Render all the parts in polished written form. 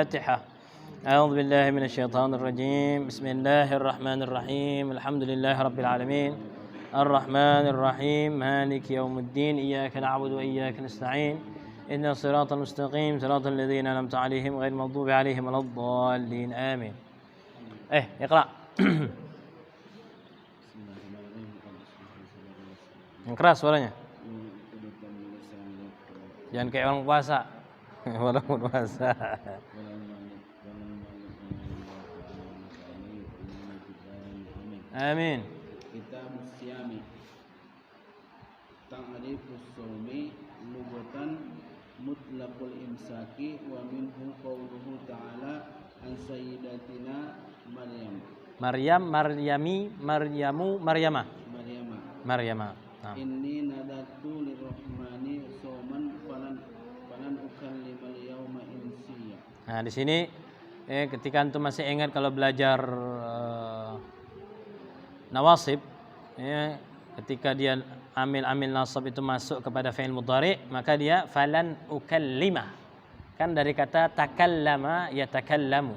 الفاتحة. أعوذ بالله من الشيطان الرجيم. بسم الله الرحمن الرحيم. الحمد لله رب العالمين الرحمن الرحيم مالك يوم الدين. إياك نعبد وإياك نستعين. إن الصراط المستقيم صراط الذين أنعمت عليهم غير المغضوب عليهم ولا الضالين. آمين. اقرأ. Yang keras suaranya. Jangan kayak orang puasa. Walaupun puasa. Amin. Kitab Siyami. Ta'rifus shaumi lugatan mutlaqul imsaki wa minhu qawluhu ta'ala an sayyidatina Maryam. Maryama. Nah. Inni nadatu lirrahmani shauman falan ukallimal yawma insiya. Nah, di sini ketika antum masih ingat kalau belajar nawasib, ketika dia amil nasab itu masuk kepada fi'il mudhari, maka dia falan ukallima. Kan dari kata takallama yatakallamu.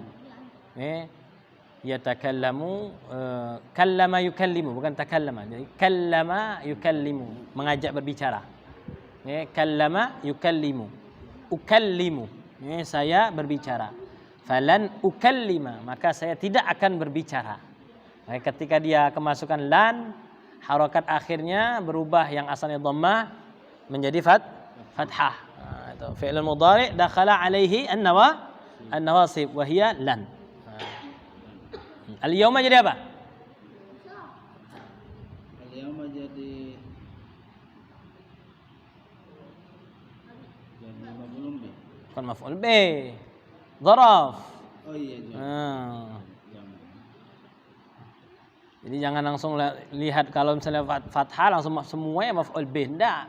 Yatakallamu, kallama yukallimu, bukan takallama. Jadi kallama yukallimu, mengajak berbicara. Kallama yukallimu. Ukallimu, saya berbicara. Falan ukallima, maka saya tidak akan berbicara. Ketika dia kemasukan lan, harokat akhirnya berubah yang asalnya dhammah menjadi fathah. Nah, itu fi'il mudhari dakhala alaihi an-nawasib wa hiya lan. Al-yawma jadi apa? Al-yawma jadi maf'ul bih. Bukan maf'ul bih. Dharaf. Oh iya. Jadi jangan langsung lihat kalau misalnya fathah langsung semuanya maf'ul bih. Enggak.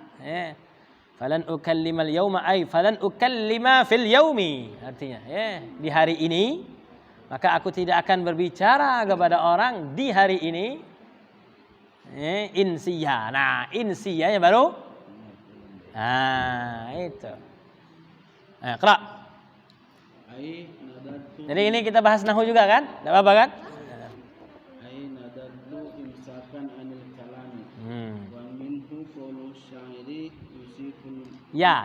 Falan ukallimal yawma ay falan ukallima fil yaumi. Artinya, di hari ini maka aku tidak akan berbicara kepada orang di hari ini. Insiya. Nah, insiyanya baru. Nah, itu. Qira. Jadi ini kita bahas nahwu juga kan? Enggak apa-apa kan? Ai nadatu imsakan anil kalami. Wa minhu qawlu syairi yusiful. Ya.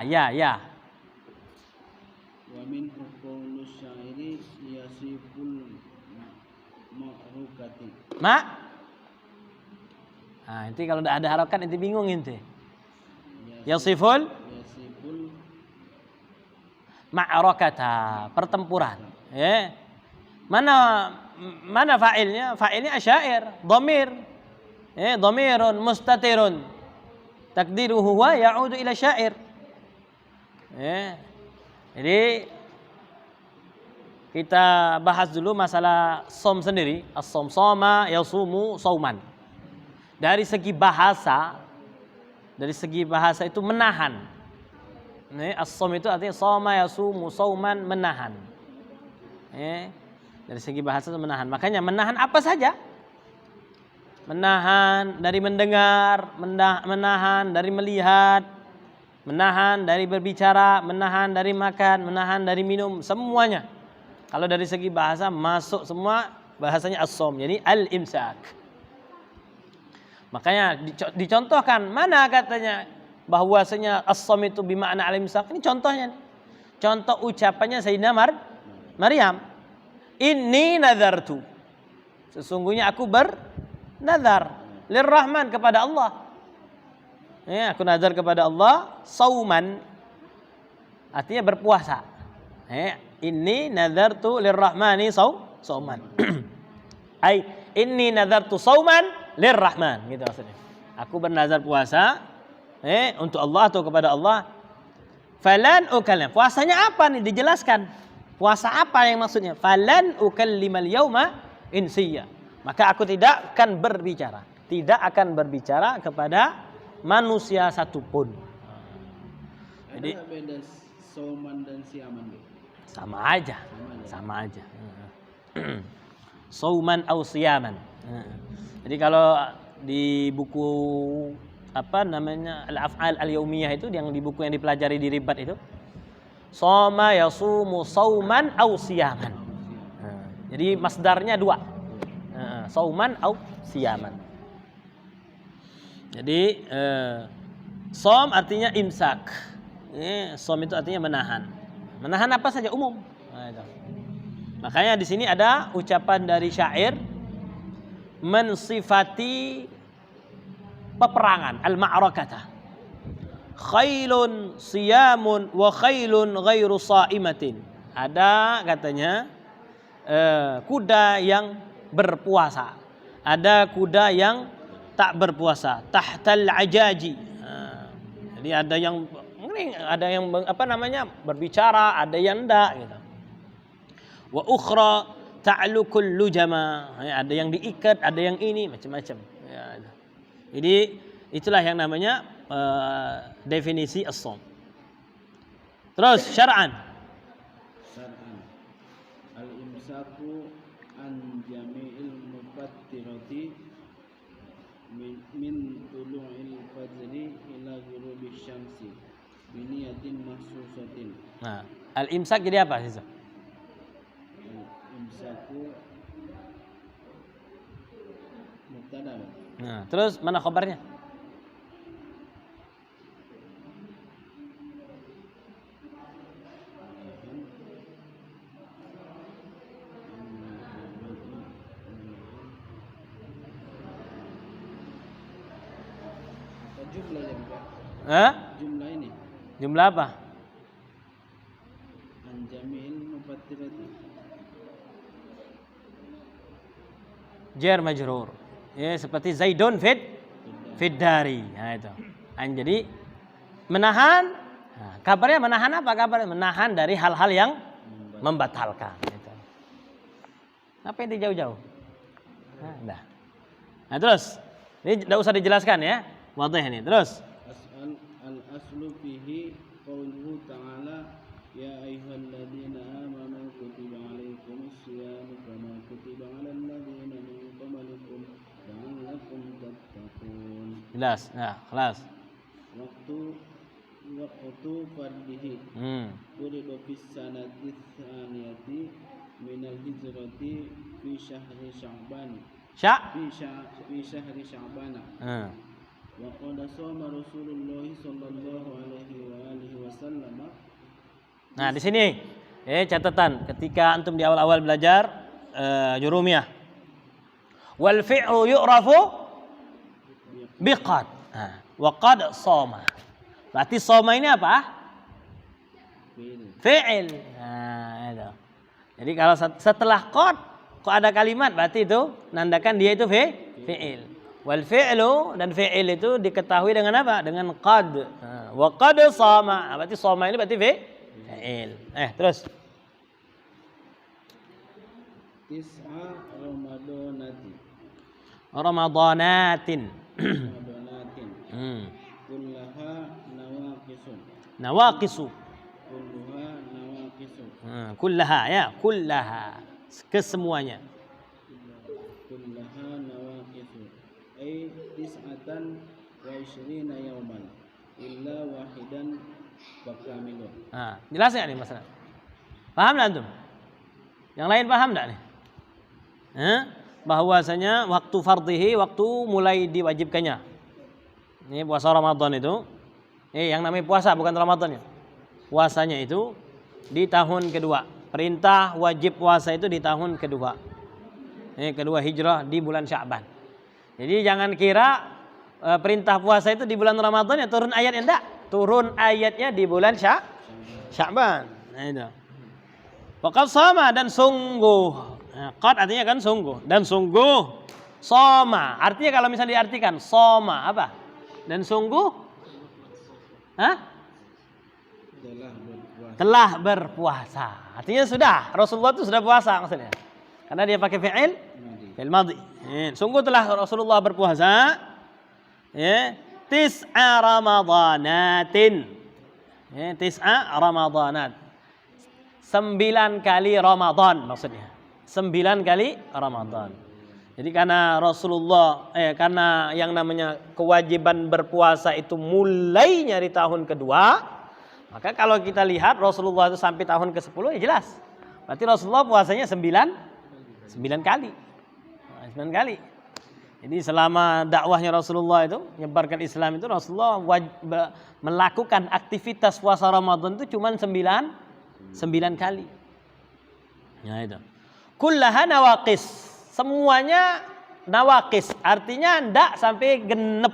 Wa minhu qawlu syairi yasiful ma'rukati. Nah, nanti kalau tidak ada harokat nanti bingung nanti. Yasiful ma'rakata, pertempuran. Mana fa'ilnya? Fa'ilnya asyair, dhamir. Dhamirun mustatirun. Takdiruhu huwa ya'udu ila syair. Jadi kita bahas dulu masalah som sendiri. As-som, soma, yasumu, sauman. Dari segi bahasa itu menahan. As-som itu artinya soma, yasumu, sauman, menahan. Dari segi bahasa itu menahan. Makanya menahan apa saja. Menahan dari mendengar, menahan dari melihat, menahan dari berbicara, menahan dari makan, menahan dari minum, semuanya. Kalau dari segi bahasa masuk semua bahasanya as-som, jadi al-imsak. Makanya dicontohkan mana katanya bahwasanya as-som itu bermakna al-imsak. Ini contohnya. Contoh ucapannya Sayyidina Maryam. Inni nazartu. Sesungguhnya aku bernazar lirrahman kepada Allah. Aku nazar kepada Allah sauman. Artinya berpuasa. Inni nazartu lirrahmani sauman. Ai inni nazartu sauman lirrahman, gitu maksudnya. Aku bernazar puasa untuk Allah atau kepada Allah. Falan ukallim. Puasanya apa nih dijelaskan? Puasa apa yang maksudnya? Falan ukallimal yauma insiya. Maka aku tidak akan berbicara kepada manusia satupun. Jadi beda sauman dan siaman. Sama aja. Sauman au siyaman. Jadi kalau di buku apa namanya al-af'al al-yaumiyah itu yang di buku yang dipelajari di ribat itu Shoma yasumu sauman au siyaman. Jadi masdarnya dua. Sauman au siyaman. Jadi som artinya imsak. Som itu artinya menahan. Menahan apa saja umum. Nah, itu. Makanya di sini ada ucapan dari syair mensifati peperangan al-ma'rakata. Khailun siyamun wa khailun ghairu sa'imatin. Ada katanya kuda yang berpuasa, ada kuda yang tak berpuasa, tahtal ajaji. Jadi ada yang berbicara, ada yang enggak gitu. Wa ukhra ta'lukul lujama. Ada yang diikat, ada yang ini macam-macam. Ya. Jadi itulah yang namanya definisi as-shaum. Terus syar'an. Syar'an al-imsaku an jami'il mufattirati min tulu'il fajri ila ghurubi syamsi biniyatin mahsusatin. Nah, al-imsak jadi apa sih? Al-imsaku mubtada. Nah, terus mana khabarnya? Jumlah yang Pak. Jumlah ini. Jumlah apa? Anjamil mufattirati. Jar majrur. Ya, seperti Zaidun fid dari. Nah, itu. Jadi menahan. Nah, kabarnya menahan apa kabarnya? Menahan dari hal-hal yang membatalkan. Gitu. Apa yang jauh-jauh? Nah, nah, terus ini tidak usah dijelaskan ya. Wadih ini. Terus Al-aslu fihi qauluhu ta'ala ya ayyuhalladzina amanu kutiba 'alaikumus syiyamu kama kutiba 'alal ladzina min qablikum la'allakum tattaqun. Jelas. Nah, kelas. Waktu fardihi. Uridu fis sanati tsaniyati minal hijrati fi syahri sya'ban. Fi syahri sya'ban. Wa qad shoma Rasulullah sallallahu alaihi wa alihi wasallam. Nah, di sini catatan ketika antum di awal-awal belajar jurumiyah. Wal fi'lu yu'rafu biqad. Nah, wa qad shoma. Berarti shoma ini apa? Fi'il. Nah, itu. Jadi kalau setelah qad kok ada kalimat berarti itu nandakan dia itu fi'il. Wal fi'lu dan fi'il itu diketahui dengan apa? Dengan qad. Wa qad shoma. Berarti shoma ini berarti fi'il. Terus. Tis'a Ramadanatin. Kullaha nawaqisun. Nawaqisu. Kulluha nawaqisun. Kullaha ya, kullaha. Kesemuanya. Kullaha nawaqisun. Ay tis'atan wa 20 yawman illa wahidan bakamilun. Jelas enggak nih masalah? Paham enggak antum? Yang lain paham enggak nih? Bahwasanya waktu fardhihi, waktu mulai diwajibkannya. Ini puasa Ramadan itu, yang namanya puasa bukan Ramadan ya. Puasanya itu di tahun kedua. Perintah wajib puasa itu di tahun kedua. Kedua hijrah di bulan Sya'ban. Jadi jangan kira perintah puasa itu di bulan Ramadan ya turun ayatnya, enggak. Turun ayatnya di bulan Sya'ban. Nah itu. Waqad shoma dan sungguh. Qad artinya kan sungguh dan sungguh. Shoma artinya kalau misalnya diartikan shoma apa? Dan sungguh telah berpuasa. Artinya sudah Rasulullah itu sudah puasa maksudnya. Karena dia pakai fi'il madhi. Sungguh telah Rasulullah berpuasa. Tis'a ramadanatin. Tis'a ramadanat. 9 kali Ramadan maksudnya. 9 kali Ramadan. Jadi karena Rasulullah karena yang namanya kewajiban berpuasa itu mulainya di tahun kedua, Maka kalau kita lihat Rasulullah itu sampai tahun ke-10 ya jelas. Berarti Rasulullah puasanya 9 kali. 9 kali. Jadi selama dakwahnya Rasulullah itu, menyebarkan Islam itu, Rasulullah melakukan aktivitas puasa Ramadan itu cuma 9 kali. Nah itu. Kullaha nawaqis. Semuanya nawaqis. Artinya ndak sampai genep.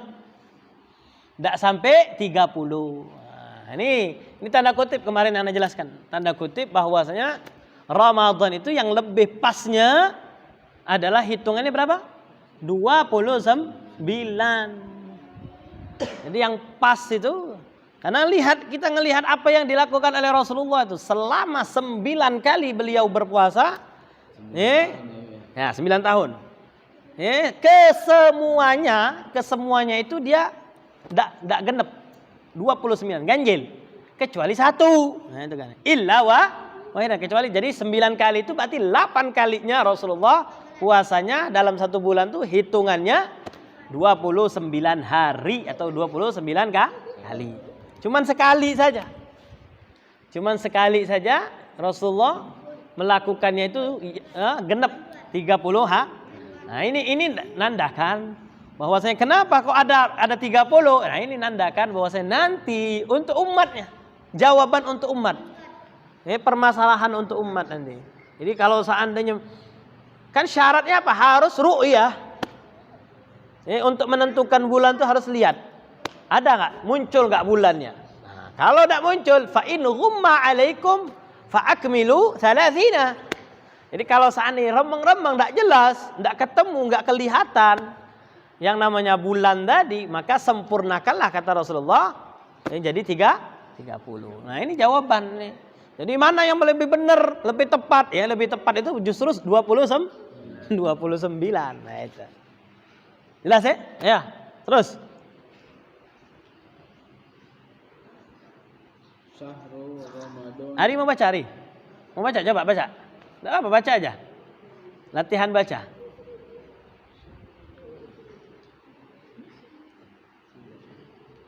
Ndak sampai 30. Nah, ini tanda kutip kemarin Anda jelaskan. Tanda kutip bahwasanya Ramadan itu yang lebih pasnya adalah hitungannya berapa? 29. Jadi yang pas itu, karena kita ngelihat apa yang dilakukan oleh Rasulullah itu selama 9 kali beliau berpuasa, ya 9 tahun. Kesemuanya itu dia tidak genep 29 ganjil kecuali 1. Nah itu kan. Kecuali jadi 9 kali itu berarti 8 kalinya Rasulullah puasanya dalam 1 bulan tuh hitungannya 29 hari atau 29 kali. Cuman sekali saja Rasulullah melakukannya itu genep 30 hari. Nah ini nandakan bahwasanya kenapa kok ada 30? Nah ini nandakan bahwasanya nanti untuk umatnya, jawaban untuk umat. Permasalahan untuk umat nanti. Jadi kalau seandainya kan syaratnya apa? Harus ru'yah. Untuk menentukan bulan itu harus lihat. Ada nggak? Muncul nggak bulannya? Nah, kalau tidak muncul, fa in ghumma alaikum fa akmilu 30. Jadi kalau seandainya remeng-remeng tidak jelas, tidak ketemu, nggak kelihatan yang namanya bulan tadi, maka sempurnakanlah kata Rasulullah. Jadi 30. Nah ini jawaban nih. Jadi mana yang lebih benar, lebih tepat? Ya lebih tepat itu justru 29. Nah itu. Jelas ya? Ya. Terus. Syahrul Ramadan. Ari mau baca Ari? Mau baca? Coba baca. Tidak apa, baca aja. Latihan baca.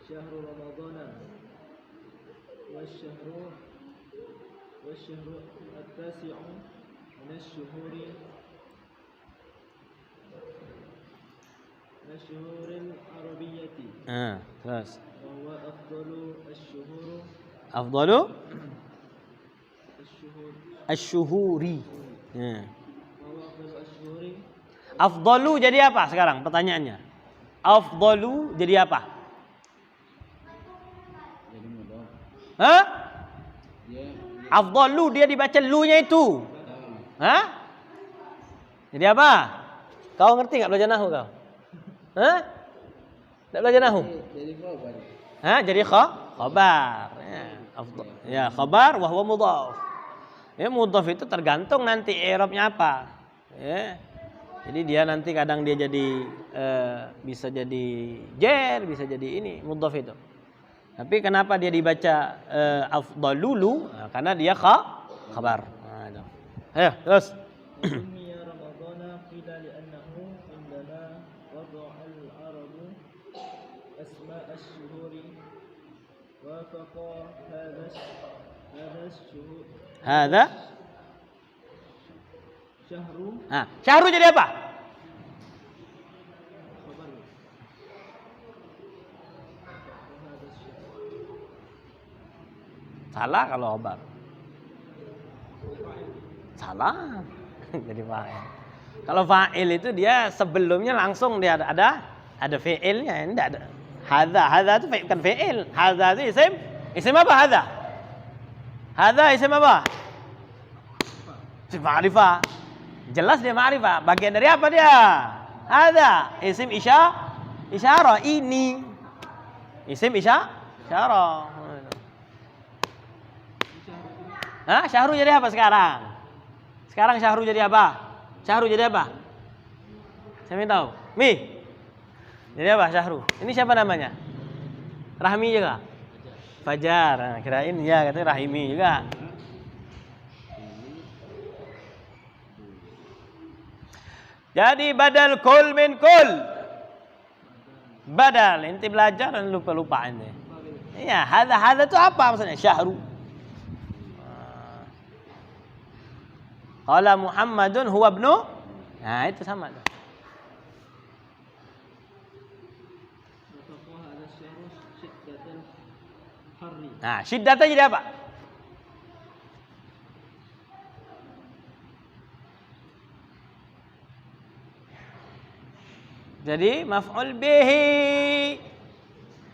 Syahrul Ramadan. والشهر التاسع من الشهور العربية. Terus. وهو أفضل الشهور. Asy-syuhuri. وهو أفضل الشهور. Afdalu jadi apa sekarang pertanyaannya? Afdalu jadi apa? Jadi mudah. Hah? Afdalu dia dibaca lu-nya itu. Hah? Jadi apa? Kau ngerti enggak belajar nahwu kau? Hah? Enggak belajar nahwu? Jadi khabar. Hah? Jadi khabar. Ya, khabar wa huwa mudhaf. Ya, mudhaf itu tergantung nanti i'rabnya apa. Ya. Jadi dia nanti kadang dia jadi bisa jadi jar, bisa jadi ini mudhaf itu. Tapi kenapa dia dibaca afdalulu? Nah, karena dia khabar. Nah, itu. Ayo, terus. Hadza syahru. Nah, syahru jadi apa? Salah kalau khabar. Salah. Jadi fa'il. Kalau fa'il itu dia sebelumnya langsung dia ada fi'ilnya, enggak ada. Hadza itu bukan fi'il. Hadza itu isim. Isim apa hadza? Hadza isim apa? Ma'rifah. Jelas dia ma'rifah. Bagian dari apa dia? Hadza isim isyarah ini. Isim isyarah. Hah? Syahru jadi apa sekarang? Sekarang syahru jadi apa? Syahru jadi apa? Saya ingin tahu. Jadi apa syahru? Ini siapa namanya? Rahmi juga? Fajar. Nah, kirain ya katanya Rahimi juga. Jadi badal kul min kul. Badal. Inti belajar dan lupa-lupa ini. Ya, hadza itu apa maksudnya? Syahru. Qala Muhammadun huwa ibnu. Nah, itu sama tuh. وتقوى هذا الشهر شدة الحر. Nah, syiddatnya jadi apa? Jadi maf'ul bihi.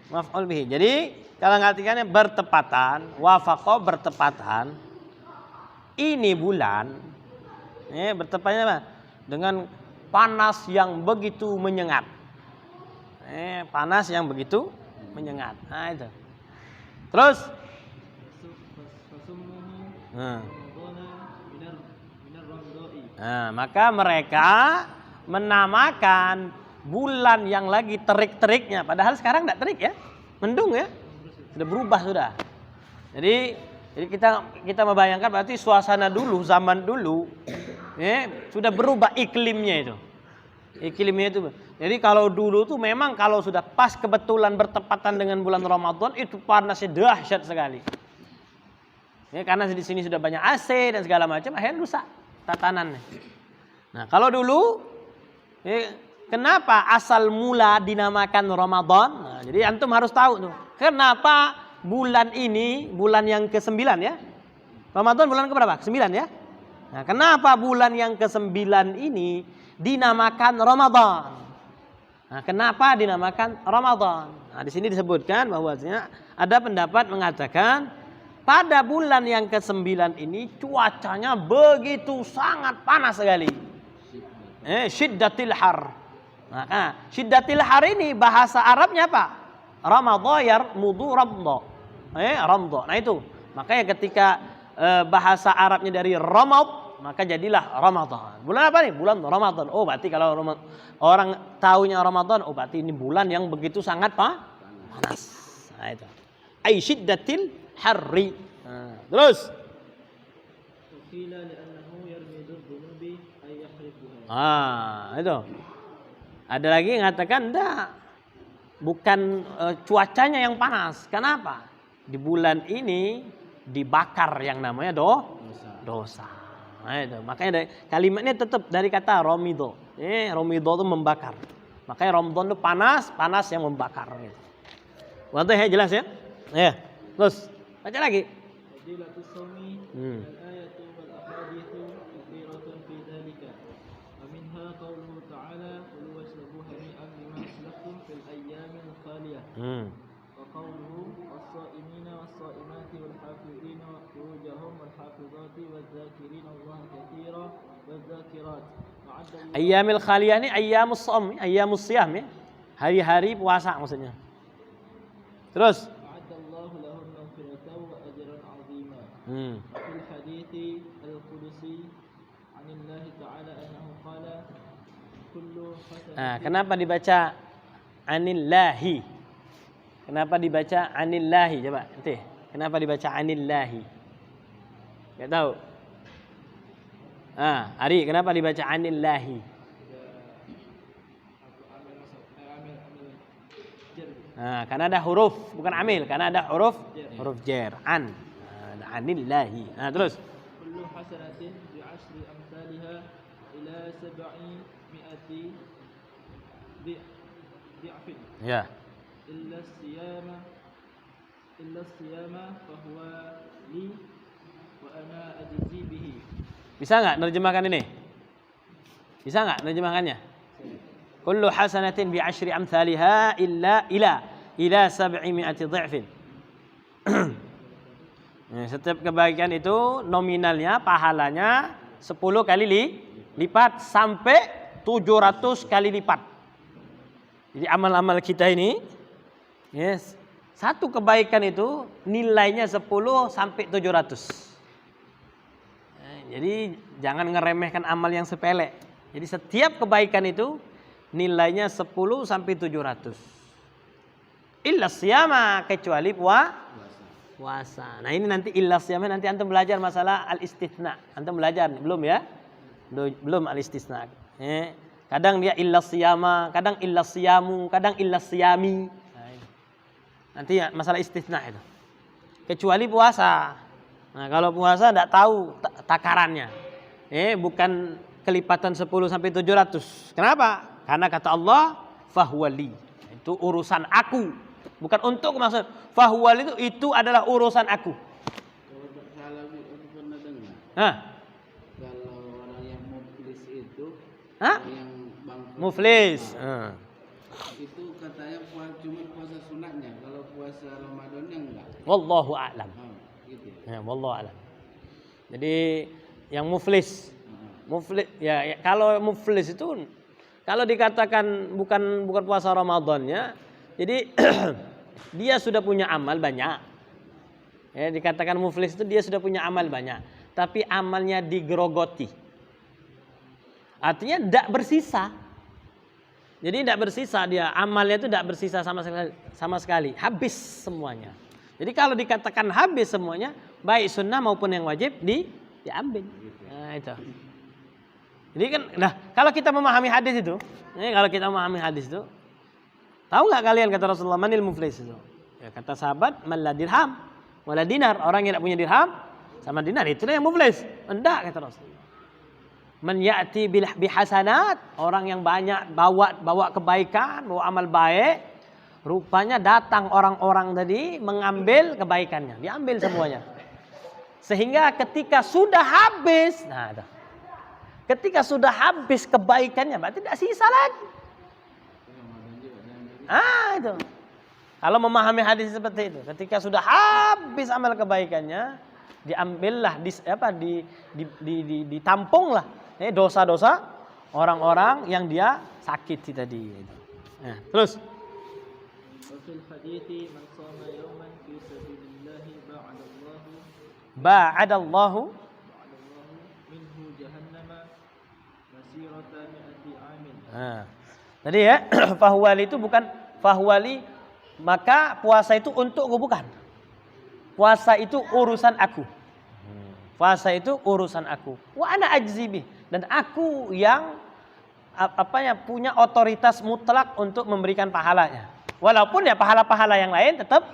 Maf'ul bihi. Jadi kalau ngartikannya bertepatan, wafaqo bertepatan. Ini bulan bertepatnya apa? Dengan panas yang begitu menyengat. Panas yang begitu menyengat. Nah, itu. Terus فسمه nah. رمضان من الرمضاء. Nah, maka mereka menamakan bulan yang lagi terik-teriknya. Padahal sekarang enggak terik ya. Mendung ya. Sudah berubah sudah. Jadi kita membayangkan berarti suasana dulu, zaman dulu sudah berubah iklimnya itu. Iklimnya itu. Jadi kalau dulu tuh memang kalau sudah pas kebetulan bertepatan dengan bulan Ramadan itu panasnya dahsyat sekali. Karena di sini sudah banyak AC dan segala macam, akhirnya rusak tatanannya. Nah, kalau dulu kenapa asal mula dinamakan Ramadan? Nah, jadi antum harus tahu tuh. Kenapa bulan ini bulan yang ke-9 ya? Ramadan bulan ke-berapa? Ke-9 ya? Nah, kenapa bulan yang ke-9 ini dinamakan Ramadan? Nah, kenapa dinamakan Ramadan? Nah, di sini disebutkan bahwasanya ada pendapat mengatakan pada bulan yang ke-9 ini cuacanya begitu sangat panas sekali. Syiddatil har. Nah, syiddatil har ini bahasa Arabnya apa? Ramadha yarmudu ramdha. Ramdha. Nah itu. Makanya ketika bahasa Arabnya dari Ramad, maka jadilah Ramadan. Bulan apa nih? Bulan Ramadan. Oh, berarti kalau orang taunya Ramadan, oh berarti ini bulan yang begitu sangat panas. Nah itu. Ai syiddatil harri. Nah, terus. وقيل لأنه يرمي الذنوب أي يحرقها. Itu. Ada lagi yang mengatakan enggak. Bukan cuacanya yang panas. Kenapa? Di bulan ini dibakar yang namanya dosa. Nah, itu. Makanya kalimatnya tetap dari kata romido. Romido itu membakar. Makanya Ramadan itu panas yang membakar. Gitu. Wadah ya, jelas ya? Ya. Terus baca lagi. فضيلة الصوم الآية والأحاديث كثيرة في ذلك ومنها قوله تعالى كلوا واشربوا هنيئا بما أسلفتم في الأيام الخالية وقوله الصائمين والصائمات والحافظين فروجهم والحافظات والذاكرين الله كثيرا والذاكرات Ayyamil khaliyah ini ayyamus shaum, ayyamus siyam ya. Hari-hari puasa maksudnya. Terus أعد الله لهم مغفرة وأجرا عظيما في الحديث القدسي عن الله تعالى أنه قال كل حسنة. Kenapa dibaca anillahi? Kenapa dibaca anillahi? Coba nanti. Kenapa dibaca anillahi? Enggak tahu. Ari, kenapa dibaca anillahi? Karena ada huruf, bukan amil, karena ada huruf jar. Anillahi. Terus. Kullu hasanatin bi'ashri amsalha ila 700 di'afin. Ya. Illa siyama fahuwa li wa ana ajzi bihi. Bisa enggak nerjemahkan ini? Bisa enggak nerjemahkannya? Kullu hasanatin bi asyri amsalha ila 700 dha'fin. Setiap kebaikan itu nominalnya, pahalanya 10 kali lipat sampai 700 kali lipat. Jadi amal-amal kita ini, satu kebaikan itu nilainya 10 sampai 700. Jadi jangan ngeremehkan amal yang sepele. Jadi setiap kebaikan itu nilainya 10 sampai 700. Illa siyama, kecuali puasa. Nah ini nanti illa siyama, nanti antum belajar masalah al-istitsna. Antum belajar belum ya? Belum al-istitsna. Kadang dia illa siyama, kadang illa siyamu, kadang illa siyami. Nanti ya, masalah istitsna itu. Kecuali puasa. Nah, kalau puasa enggak tahu takarannya. Bukan kelipatan 10 sampai 700. Kenapa? Karena kata Allah, fahuwali. Itu urusan aku. Bukan untuk maksud. Fahuwali itu adalah urusan aku. Kalau pernah dengar. Hah? Kalau orang yang muflis itu, Hah? yang bangkrut, Muflis. itu katanya cuma puasa sunatnya. Kalau puasa Ramadannya enggak. Wallahu a'lam. Gitu. Ya, wallahu a'lam. Jadi yang muflis ya, kalau muflis itu kalau dikatakan bukan puasa Ramadannya, jadi dia sudah punya amal banyak. Ya, dikatakan muflis itu dia sudah punya amal banyak, tapi amalnya digerogoti. Artinya tidak bersisa. Jadi tidak bersisa dia, amalnya itu tidak bersisa sama sekali, habis semuanya. Jadi kalau dikatakan habis semuanya, baik sunnah maupun yang wajib diambil. Nah, itu. Jadi kan, kalau kita memahami hadis itu, tahu nggak kalian kata Rasulullah, manil muflis itu? Ya, kata sahabat, man la dirham wala dinar, orang yang tidak punya dirham sama dinar, itulah yang muflis. Enggak, kata Rasulullah. Man ya'ti bihasanat, orang yang banyak bawa kebaikan, bawa amal baik, rupanya datang orang-orang tadi mengambil kebaikannya, diambil semuanya. Sehingga ketika sudah habis, ketika sudah habis kebaikannya, berarti tidak sisa lagi. Itu. Kalau memahami hadis seperti itu, ketika sudah habis amal kebaikannya, diambillah, ditampunglah dosa-dosa orang-orang yang dia sakiti tadi. Nah, terus. Wafil hadithi man shoma yawman fi sabilillahi Ba'adallahu minhu jahannama masirata mi'ati amin. Tadi ya, fahuwali itu bukan fahuwali, maka puasa itu untukku, bukan. Puasa itu urusan aku. Puasa itu urusan aku. Wa ana ajzibi, dan aku yang punya otoritas mutlak untuk memberikan pahalanya. Walaupun ya pahala-pahala yang lain tetap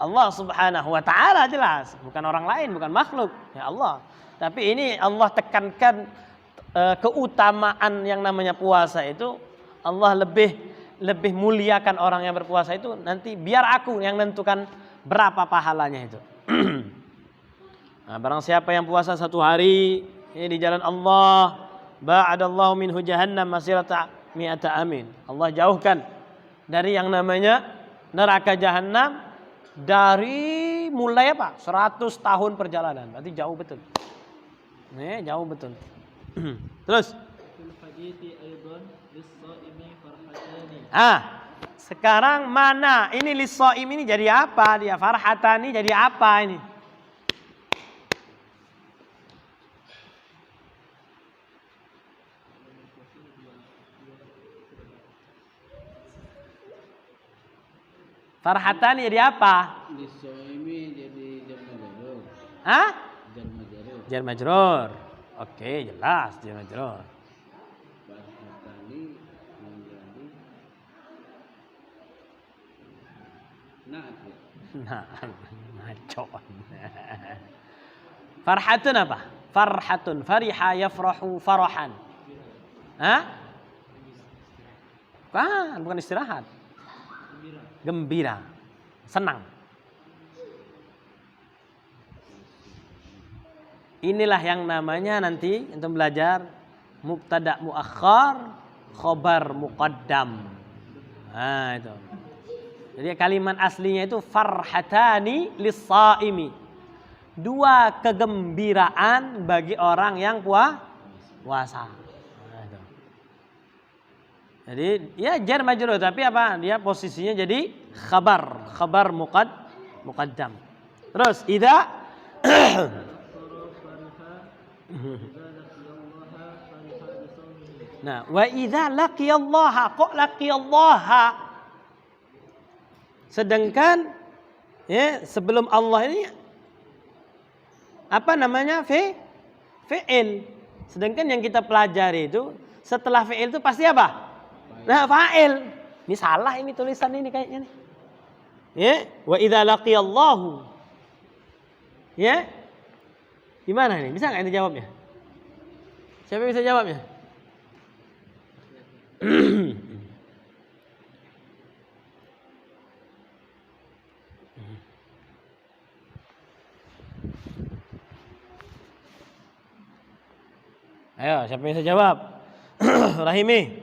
Allah Subhanahu wa taala, jelas, bukan orang lain, bukan makhluk, ya Allah. Tapi ini Allah tekankan keutamaan yang namanya puasa itu, Allah lebih muliakan orang yang berpuasa itu, nanti biar aku yang menentukan berapa pahalanya itu. Nah, barang siapa yang puasa 1 hari ini di jalan Allah, ba'adallahu minhu jahannam masirata mi'ata amin. Allah jauhkan dari yang namanya neraka jahanam dari mulai 100 tahun perjalanan. Berarti jauh betul. Jauh betul. Terus. Sekarang mana? Ini lis-shaim ini jadi apa dia? Farhatani jadi apa ini? Farhatani jadi apa? Lis-shaimi jadi jar majrur. Jar majrur. Oke, jelas jar majrur. Farhatani menjadi Macon. Farhatun apa? Farhatun, fariha yafrahu farahan. Bukan istirahat. Gembira, senang. Inilah yang namanya nanti untuk belajar mubtada muakhar, khobar muqaddam. Itu. Jadi kalimat aslinya itu farhatani lis-shaimi. 2 kegembiraan bagi orang yang puasa. Itu. Jadi ya jar majrur, tapi apa? Dia posisinya jadi khabar muqaddam. Terus idza Nah, wa idza laqiyallaha, kok laqiyallaha? Sedangkan ya sebelum Allah ini apa namanya? Fi'il. Sedangkan yang kita pelajari itu setelah fi'il itu pasti apa? Nah, fa'il. Ini salah ini tulisan ini kayaknya nih. Ya, wa idza laqiyallahu. Ya. Gimana ini? Bisa enggak ini jawabnya? Siapa yang bisa jawabnya? Ayo, siapa yang bisa jawab? Rahimi.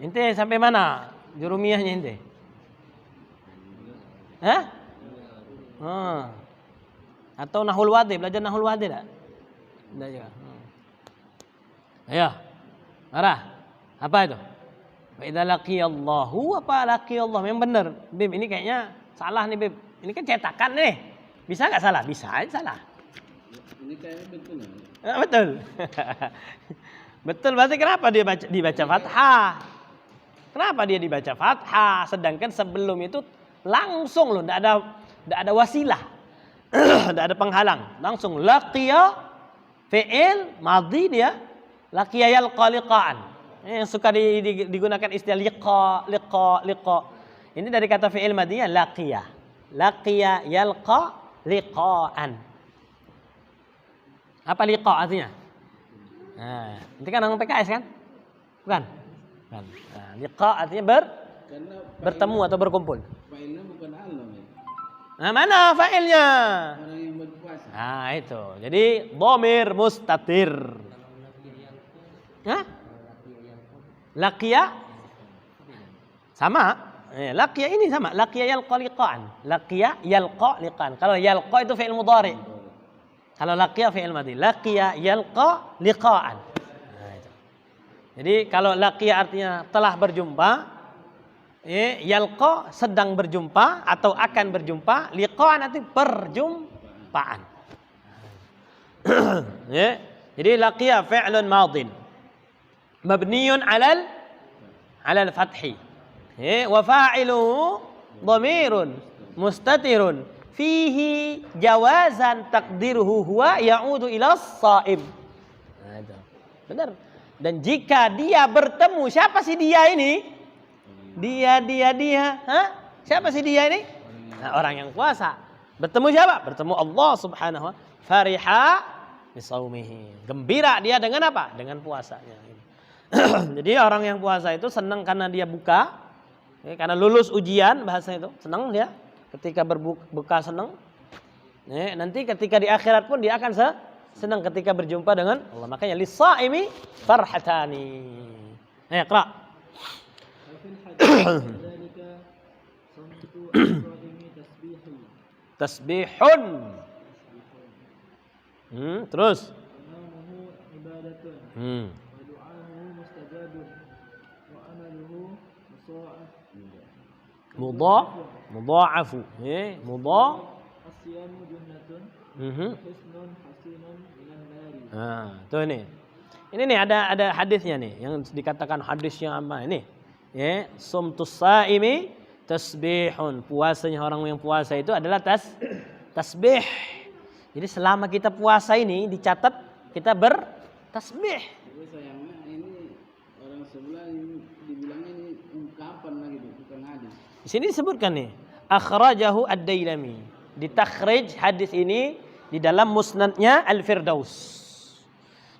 Ente sampai mana? Jurumiyahnya ente? Hah? Atau nahul wadi, belajar nahul wadi tak? Belajar. Ayo. Marah. Apa itu? Wa idza laqiyallahu apa laqiyallahu? Yang benar. Bib, ini kayaknya salah nih, Bib. Ini kan cetakan nih. Bisa enggak salah? Bisa aja salah. Ini kayaknya betul. Betul. Betul, berarti kenapa dia dibaca fathah? Kenapa dia dibaca fathah? Sedangkan sebelum itu langsung loh, enggak ada wasilah. Enggak ada penghalang. Langsung laqiya fi'il madhi dia, laqiya yalqa liqa'an. Yang suka digunakan istilah liqa. Ini dari kata fi'il madhi laqiya. Laqiya yalqa liqa'an. Apa liqa artinya? Nah, nanti kan orang PKS kan? Bukan? Nah, liqa artinya bertemu atau berkumpul. Fa'ilnya bukan Allah ya. Nah, mana fa'ilnya? Orang yang berpuasa. Nah, itu. Jadi dhamir mustatir. Hah? Laqiya sama. Laqiya ini sama. Laqiya yalqa liqa'an. Laqiya yalqa liqa'an. Kalau yalqa itu fi'il mudhari'. Kalau laqiya fi'il madhi, laqiya yalqa liqa'an. Nah, itu. Jadi kalau laqiya artinya telah berjumpa, yalqa sedang berjumpa atau akan berjumpa, liqa'an nanti perjumpaan. Ya. Jadi laqiya fi'lun madhin mabniyun 'alal fathi. Wa fa'iluhu dhamirun mustatirun fihi jawazan takdiruhu huwa ya'udu ila shaim. Nah, itu. Benar. Dan jika dia bertemu, siapa sih dia ini? Dia. Hah? Siapa sih dia ini? Nah, orang yang puasa. Bertemu siapa? Bertemu Allah Subhanahu wa fariha bisaumihi. Gembira dia dengan apa? Dengan puasanya. Jadi orang yang puasa itu senang karena dia buka, karena lulus ujian, bahasa itu. Senang dia. Ketika berbuka senang, nanti ketika di akhirat pun dia akan senang ketika berjumpa dengan Allah. Makanya lis-shaimi farhatani. Iqra. Tasbihun. Terus. Mudha'afu. Asyamu junnatun. Hisnun hasinun minan nari. Tuh ini. Ini nih ada hadisnya nih yang dikatakan hadisnya apa ini? Ya, sumtus saimi tasbihun. Puasanya orang yang puasa itu adalah tasbih. Jadi selama kita puasa ini dicatat kita bertasbih. Tapi sayangnya ini orang sebelah ini dibilangnya ini ungkapan lagi bukan hadis. Di sini disebutkan nih, akhrajahu ad-Dailami. Ditakhrij hadis ini di dalam musnadnya Al-Firdaus.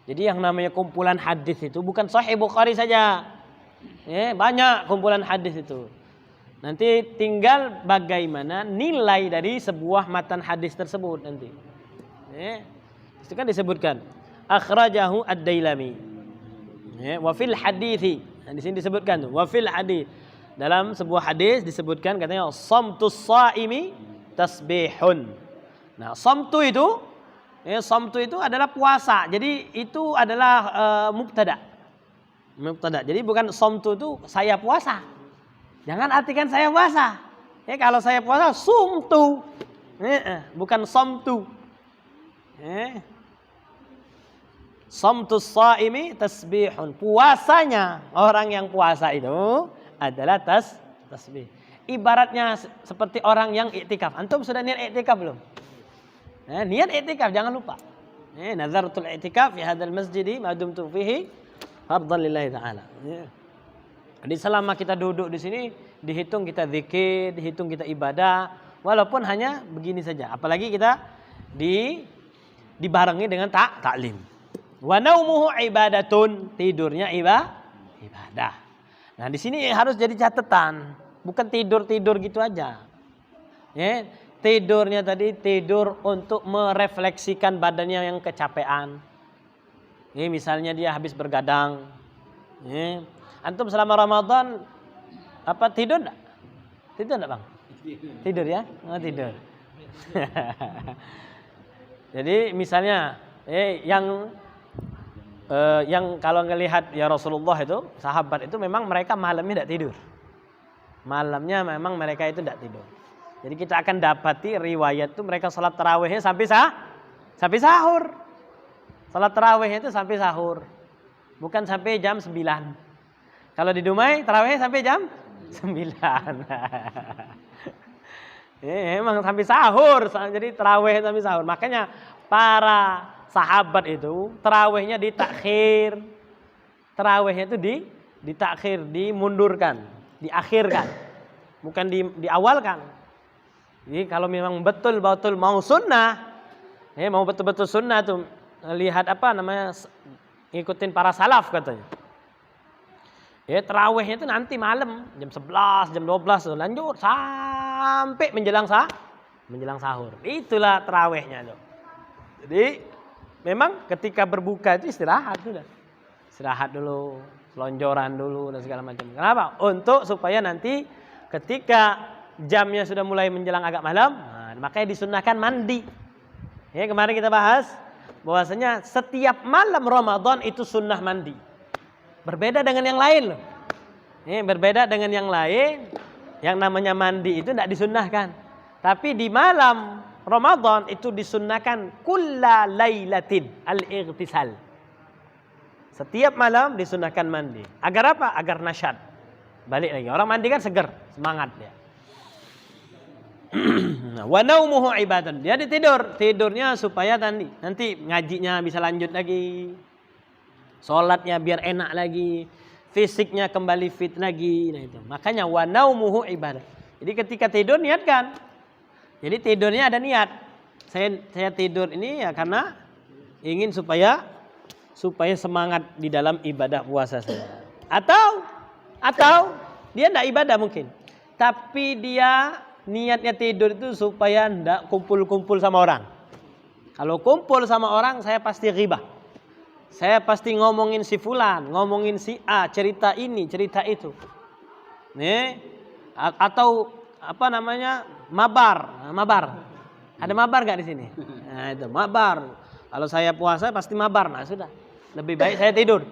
Jadi yang namanya kumpulan hadis itu bukan Sahih Bukhari saja. Banyak kumpulan hadis itu. Nanti tinggal bagaimana nilai dari sebuah matan hadis tersebut nanti. Itu kan disebutkan akhrajahu ad-Dailami. Wa fil hadithi. Nah, di sini disebutkan wa fil hadits. Dalam sebuah hadis disebutkan katanya samtus saimi tasbihun. Nah, samtu itu adalah puasa. Jadi itu adalah mubtada. Jadi bukan samtu itu saya puasa. Jangan artikan saya puasa. Kalau saya puasa sumtu. Bukan samtu. Samtus saimi tasbihun. Puasanya orang yang puasa itu adalah tasbih. Ibaratnya seperti orang yang iktikaf. Antum sudah niat iktikaf belum? Niat iktikaf jangan lupa. Nazaratul iktikaf fi hadzal masjid ma dumtu fihi fardhan lillahi ta'ala. Jadi selama kita duduk di sini dihitung kita zikir, dihitung kita ibadah, walaupun hanya begini saja. Apalagi kita dibarengi dengan taklim. Wa naumuhu ibadatun, tidurnya ibadah. Nah, di sini harus jadi catatan, bukan tidur gitu aja. Ya, tidurnya tadi tidur untuk merefleksikan badannya yang kecapean. Ini misalnya dia habis bergadang. Ya. Antum selama Ramadan tidur enggak? Tidur enggak, Bang? Tidur ya? Oh, tidur. Jadi misalnya yang kalau ngelihat ya Rasulullah itu, sahabat itu memang mereka malamnya tidak tidur. Malamnya memang mereka itu tidak tidur. Jadi kita akan dapati riwayat itu mereka salat tarawihnya sampai sahur. Salat tarawihnya itu sampai sahur. Bukan sampai jam 9. Kalau di Dumai tarawih sampai jam 9. Emang sampai sahur, jadi tarawih sampai sahur. Makanya para sahabat itu tarawihnya ditakhir. Tarawihnya itu ditakhir, dimundurkan, diakhirkan. Bukan diawalkan. Jadi kalau memang betul-betul mau sunnah, mau betul-betul sunnah tuh lihat ngikutin para salaf katanya. Tarawihnya itu nanti malam jam 11, jam 12 lanjut sampai menjelang sahur. Itulah tarawihnya tuh. Jadi memang ketika berbuka itu istirahat sudah. Istirahat dulu, selonjoran dulu dan segala macam. Kenapa? Untuk supaya nanti ketika jamnya sudah mulai menjelang agak malam, makanya disunnahkan mandi. Kemarin kita bahas bahwasanya setiap malam Ramadan itu sunnah mandi. Berbeda dengan yang lain loh. Berbeda dengan yang lain. Yang namanya mandi itu tidak disunnahkan. Tapi di malam Ramadan itu disunnahkan kulla lailatin al-ightisal. Setiap malam disunnahkan mandi. Agar apa? Agar nasyad. Balik lagi. Orang mandi kan seger, semangat dia. Wa naumuhu ibadan. Dia tidur. Tidurnya supaya nanti ngajinya bisa lanjut lagi. Salatnya biar enak lagi, fisiknya kembali fit lagi. Nah itu. Makanya wa naumuhu ibadah. Jadi ketika tidur niatkan. Jadi tidurnya ada niat. Saya tidur ini ya karena ingin supaya semangat di dalam ibadah puasa saya. Atau dia enggak ibadah mungkin. Tapi dia niatnya tidur itu supaya enggak kumpul-kumpul sama orang. Kalau kumpul sama orang saya pasti ghibah. Saya pasti ngomongin si fulan, ngomongin si A, cerita ini, cerita itu. Atau mabar. Ada mabar enggak di sini? Nah, itu mabar. Kalau saya puasa pasti mabar. Nah, sudah. Lebih baik saya tidur.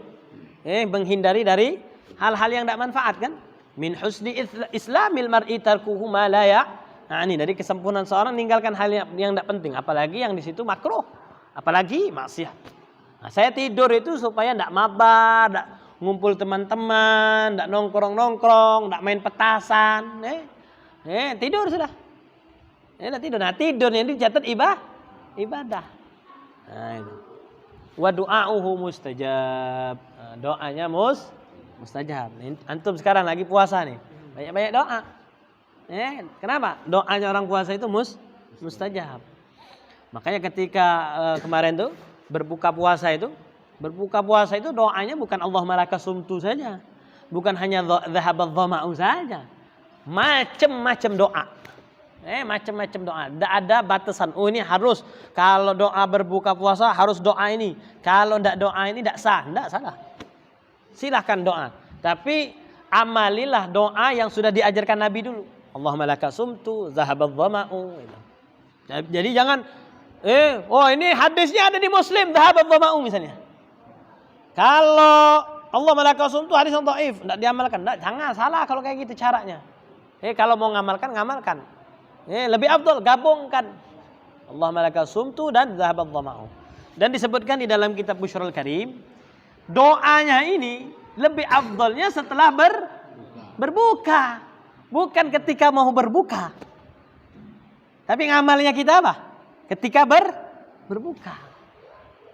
Menghindari dari hal-hal yang tidak manfaat kan? Min husni islamil mar'i tarkuhu ma la ya. Nah, ini dari kesempurnaan seorang meninggalkan hal yang tidak penting, apalagi yang di situ makruh, apalagi maksiat. Nah, saya tidur itu supaya tidak mabar, tidak ngumpul teman-teman, tidak nongkrong-nongkrong, tidak main petasan. Tidur sudah. Tidur. Nah, tidurnya ini dicatat ibadah. Nah, itu. Wa du'auhu mustajab. Doanya mustajab. Antum sekarang lagi puasa nih. Banyak-banyak doa. Kenapa? Doanya orang puasa itu mustajab. Makanya ketika kemarin tuh berbuka puasa itu doanya bukan Allahumma laka sumtu saja. Bukan hanya dhahabadh dhama'u saja. Macam-macam doa. Macam-macam doa. Tidak ada batasan. Oh ini harus kalau doa berbuka puasa harus doa ini. Kalau tidak doa ini tidak sah. Tidak salah. Silahkan doa. Tapi amalilah doa yang sudah diajarkan Nabi dulu. Allahumma laka sumtu dhahabadh dhama'u. Jadi jangan ini hadisnya ada di Muslim, dhahabadh dhama'u misalnya. Kalau Allah malaka sumtu hadis yang dhaif, enggak diamalkan. Jangan salah kalau kayak gitu caranya. Kalau mau ngamalkan. Lebih afdal gabungkan Allah malaka sumtu dan dhahabadh dhama'u. Dan disebutkan di dalam kitab Busyrul Karim, doanya ini lebih afdalnya setelah berbuka. Bukan ketika mau berbuka. Tapi ngamalnya kita apa? Ketika berbuka.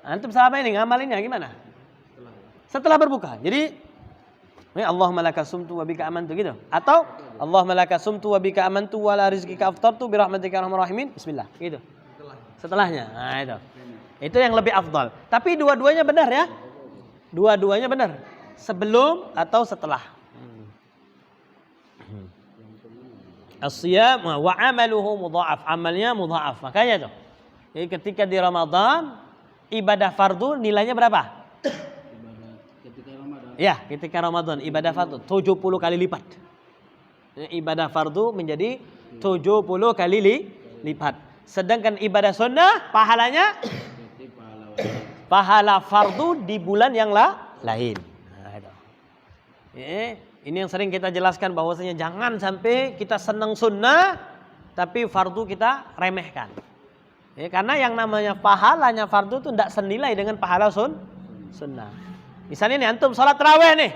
Antum selama ini ngamalinnya gimana? Setelah berbuka. Jadi Allahumma laka sumtu wa bika amantu gitu. Atau Allahumma laka sumtu wa bika amantu wa la rizqika aftartu bi rahmatika arhamar rahimin. Bismillah. Gitu. Setelahnya. Nah, itu. Itu yang lebih afdal. Tapi dua-duanya benar ya. Dua-duanya benar. Sebelum atau setelah. As-siyam wa amaluhu mudha'af. Amalnya mudha'af. Makanya tuh. Jadi ketika di Ramadan ibadah fardu nilainya berapa? Ketika Ramadan. Ya, ketika Ramadan ibadah fardu 70 kali lipat. Ibadah fardu menjadi 70 kali lipat. Sedangkan ibadah sunnah pahalanya pahala fardu di bulan yang lain. Nah, itu. Ini yang sering kita jelaskan bahwasanya jangan sampai kita senang sunnah tapi fardu kita remehkan. Karena yang namanya pahalanya fardu itu tidak senilai dengan pahala sunnah. Misalnya nih antum salat tarawih nih.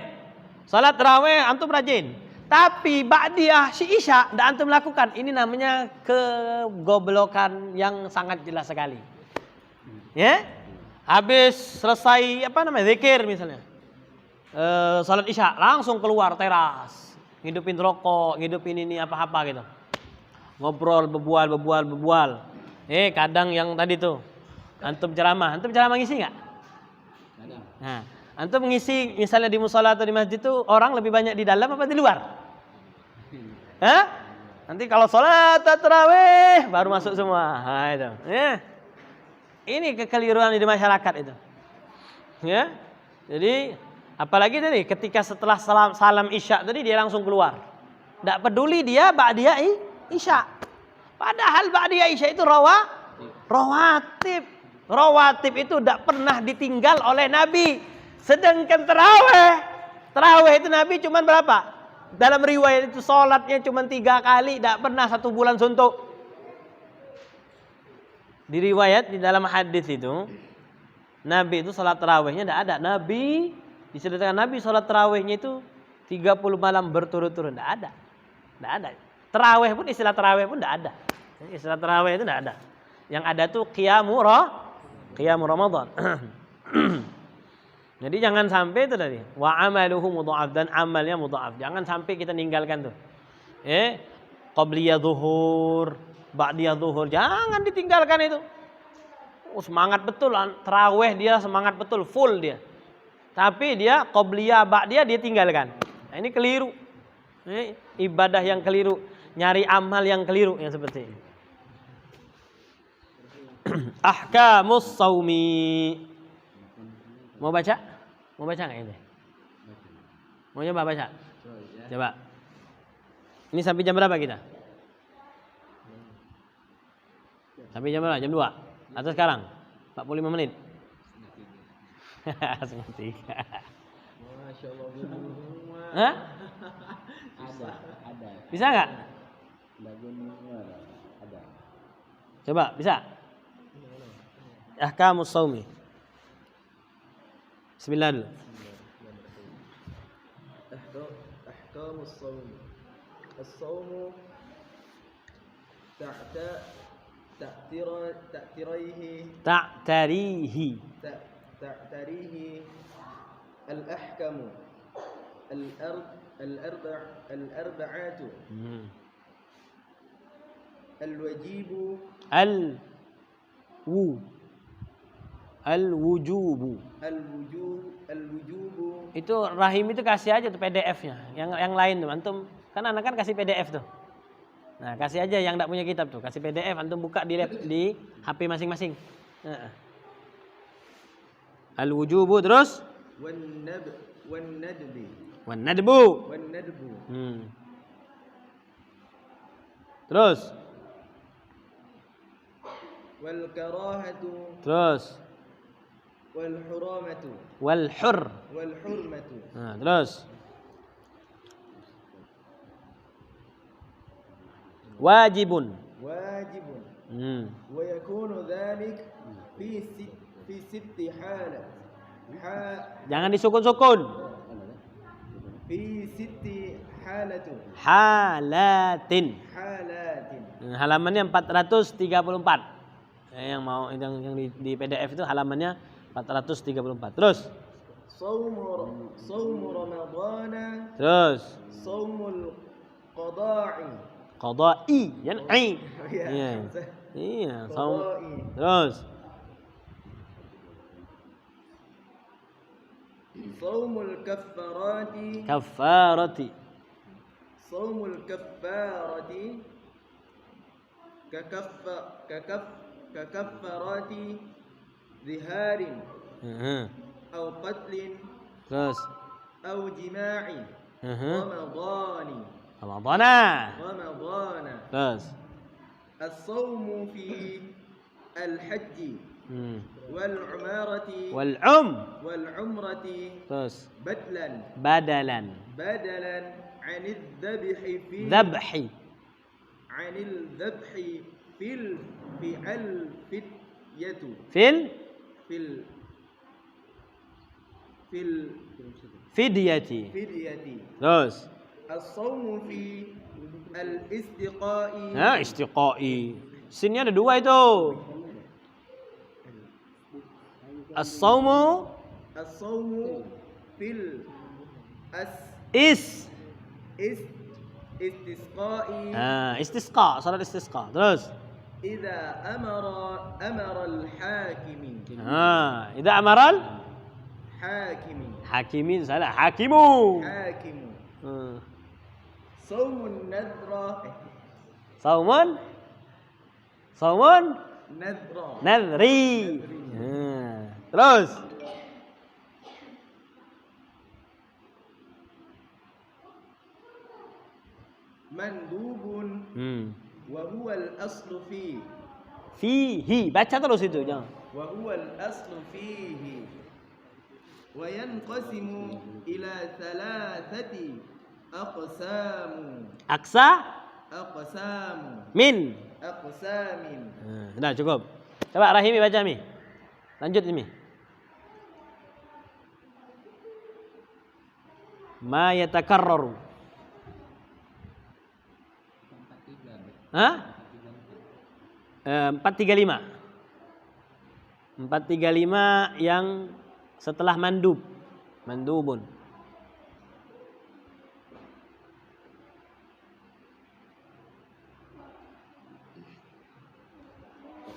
Salat tarawih antum rajin. Tapi ba'diyah si Isya tidak antum lakukan. Ini namanya kegoblokan yang sangat jelas sekali. Ya? Habis selesai zikir misalnya. Salat Isya langsung keluar teras. Ngidupin rokok, ngidupin ini apa-apa gitu. Ngobrol, bebual. Kadang yang tadi tuh antum ceramah ngisi nggak? Nah, antum ngisi misalnya di mushola atau di masjid tuh orang lebih banyak di dalam apa di luar? Hah? Nanti kalau sholat tarawih baru masuk semua. Nah, itu. Ini kekeliruan di masyarakat itu. Ya. Jadi apalagi tadi ketika setelah salam Isya tadi dia langsung keluar. Tidak peduli dia ba'diyah Isya. Padahal ba'diyah Isya itu rawatib. Rawatib itu tidak pernah ditinggal oleh Nabi. Sedangkan tarawih itu Nabi cuma berapa? Dalam riwayat itu sholatnya cuma 3 kali, tidak pernah 1 bulan suntuk. Di riwayat di dalam hadis itu Nabi itu sholat tarawihnya tidak ada. Nabi diceritakan Nabi sholat tarawihnya itu 30 malam berturut-turut, tidak ada. Tidak ada. Tarawih pun istilah tarawih pun tidak ada. Istilah tarawih itu tidak ada. Yang ada tuh qiyamu Ramadan. Jadi jangan sampai itu tadi wa amaluhu mudha'af dan amalnya mudha'af. Jangan sampai kita ninggalkan tuh. Qabliyah zuhur, ba'diyah zuhur, jangan ditinggalkan itu. Semangat betul tarawih dia, semangat betul full dia. Tapi dia qabliyah ba'diyah dia tinggalkan. Nah, ini keliru. Ini ibadah yang keliru, nyari amal yang keliru yang seperti ini. Ahkamus shaumi. Mau baca? Mau baca nggak ini? Mau coba baca? Coba. Ini sampai jam berapa kita? Sampai jam berapa? Jam 2? Atau sekarang? 45 menit? Setengah 3. Masya Allah. Hah? Ada. Bisa nggak? Ada. Coba, bisa? Ahkamus shaumi. Bismillah dulu. Ahkamus shaum. As-shaumu ta'tarihi al-ahkamu al-arba'atu al-wajibu al-wujubu. Itu Rahim itu kasih aja tuh PDF-nya. Yang lain tuh antum kan anak kan kasih PDF tuh. Nah, kasih aja yang enggak punya kitab tuh, kasih PDF antum buka di HP masing-masing. Al-wujubu terus wan nadbu. Terus wal karahatu. Terus wal hurmatu. Nah, terus wajibun. Wa yakunu dzalik fi sitti halat. Jangan disukun-sukun. Fi sitti halatin. Halamannya 434. Yang mau yang di PDF itu halamannya 434. Terus صوم رمضان Terus. صوم القضاء Qada'i. Yang i. Iya. Iya. Iya. Saum. قضاء Terus. صوم الكفارات Kafarati. صوم الكفارة ككفارات ظهار أو قتل Terus. أو جماع رمضان Ramadana. Terus. الصوم في الحج والعمرة والعمرة Terus. بدلا Badalan. عن الذبح في Dhabhi. عن الذبح في الفدية Fil. في Fidyati. الفدية Terus. الصوم في الاستقاء Nah, istiqai. Sinnya ada dua itu. As-sawmu الصوم في الاستسقاء istisqa, salat istisqa. Terus. إذا أمر الحاكم Idza amaral حاكم hakimin salah hakimu. حاكم صوم النذر Saumun نذر nadri. Terus. مندوب وهو الأصل فيه Fihi, baca terus itu jangan. وهو الأصل فيه وينقسم إلى ثلاثة أقسام Aksa min. Sudah cukup. Coba Rahimi baca Mi. Lanjut Mi. Ma yatakarraru. Hah? 435. 435 yang setelah mandubun.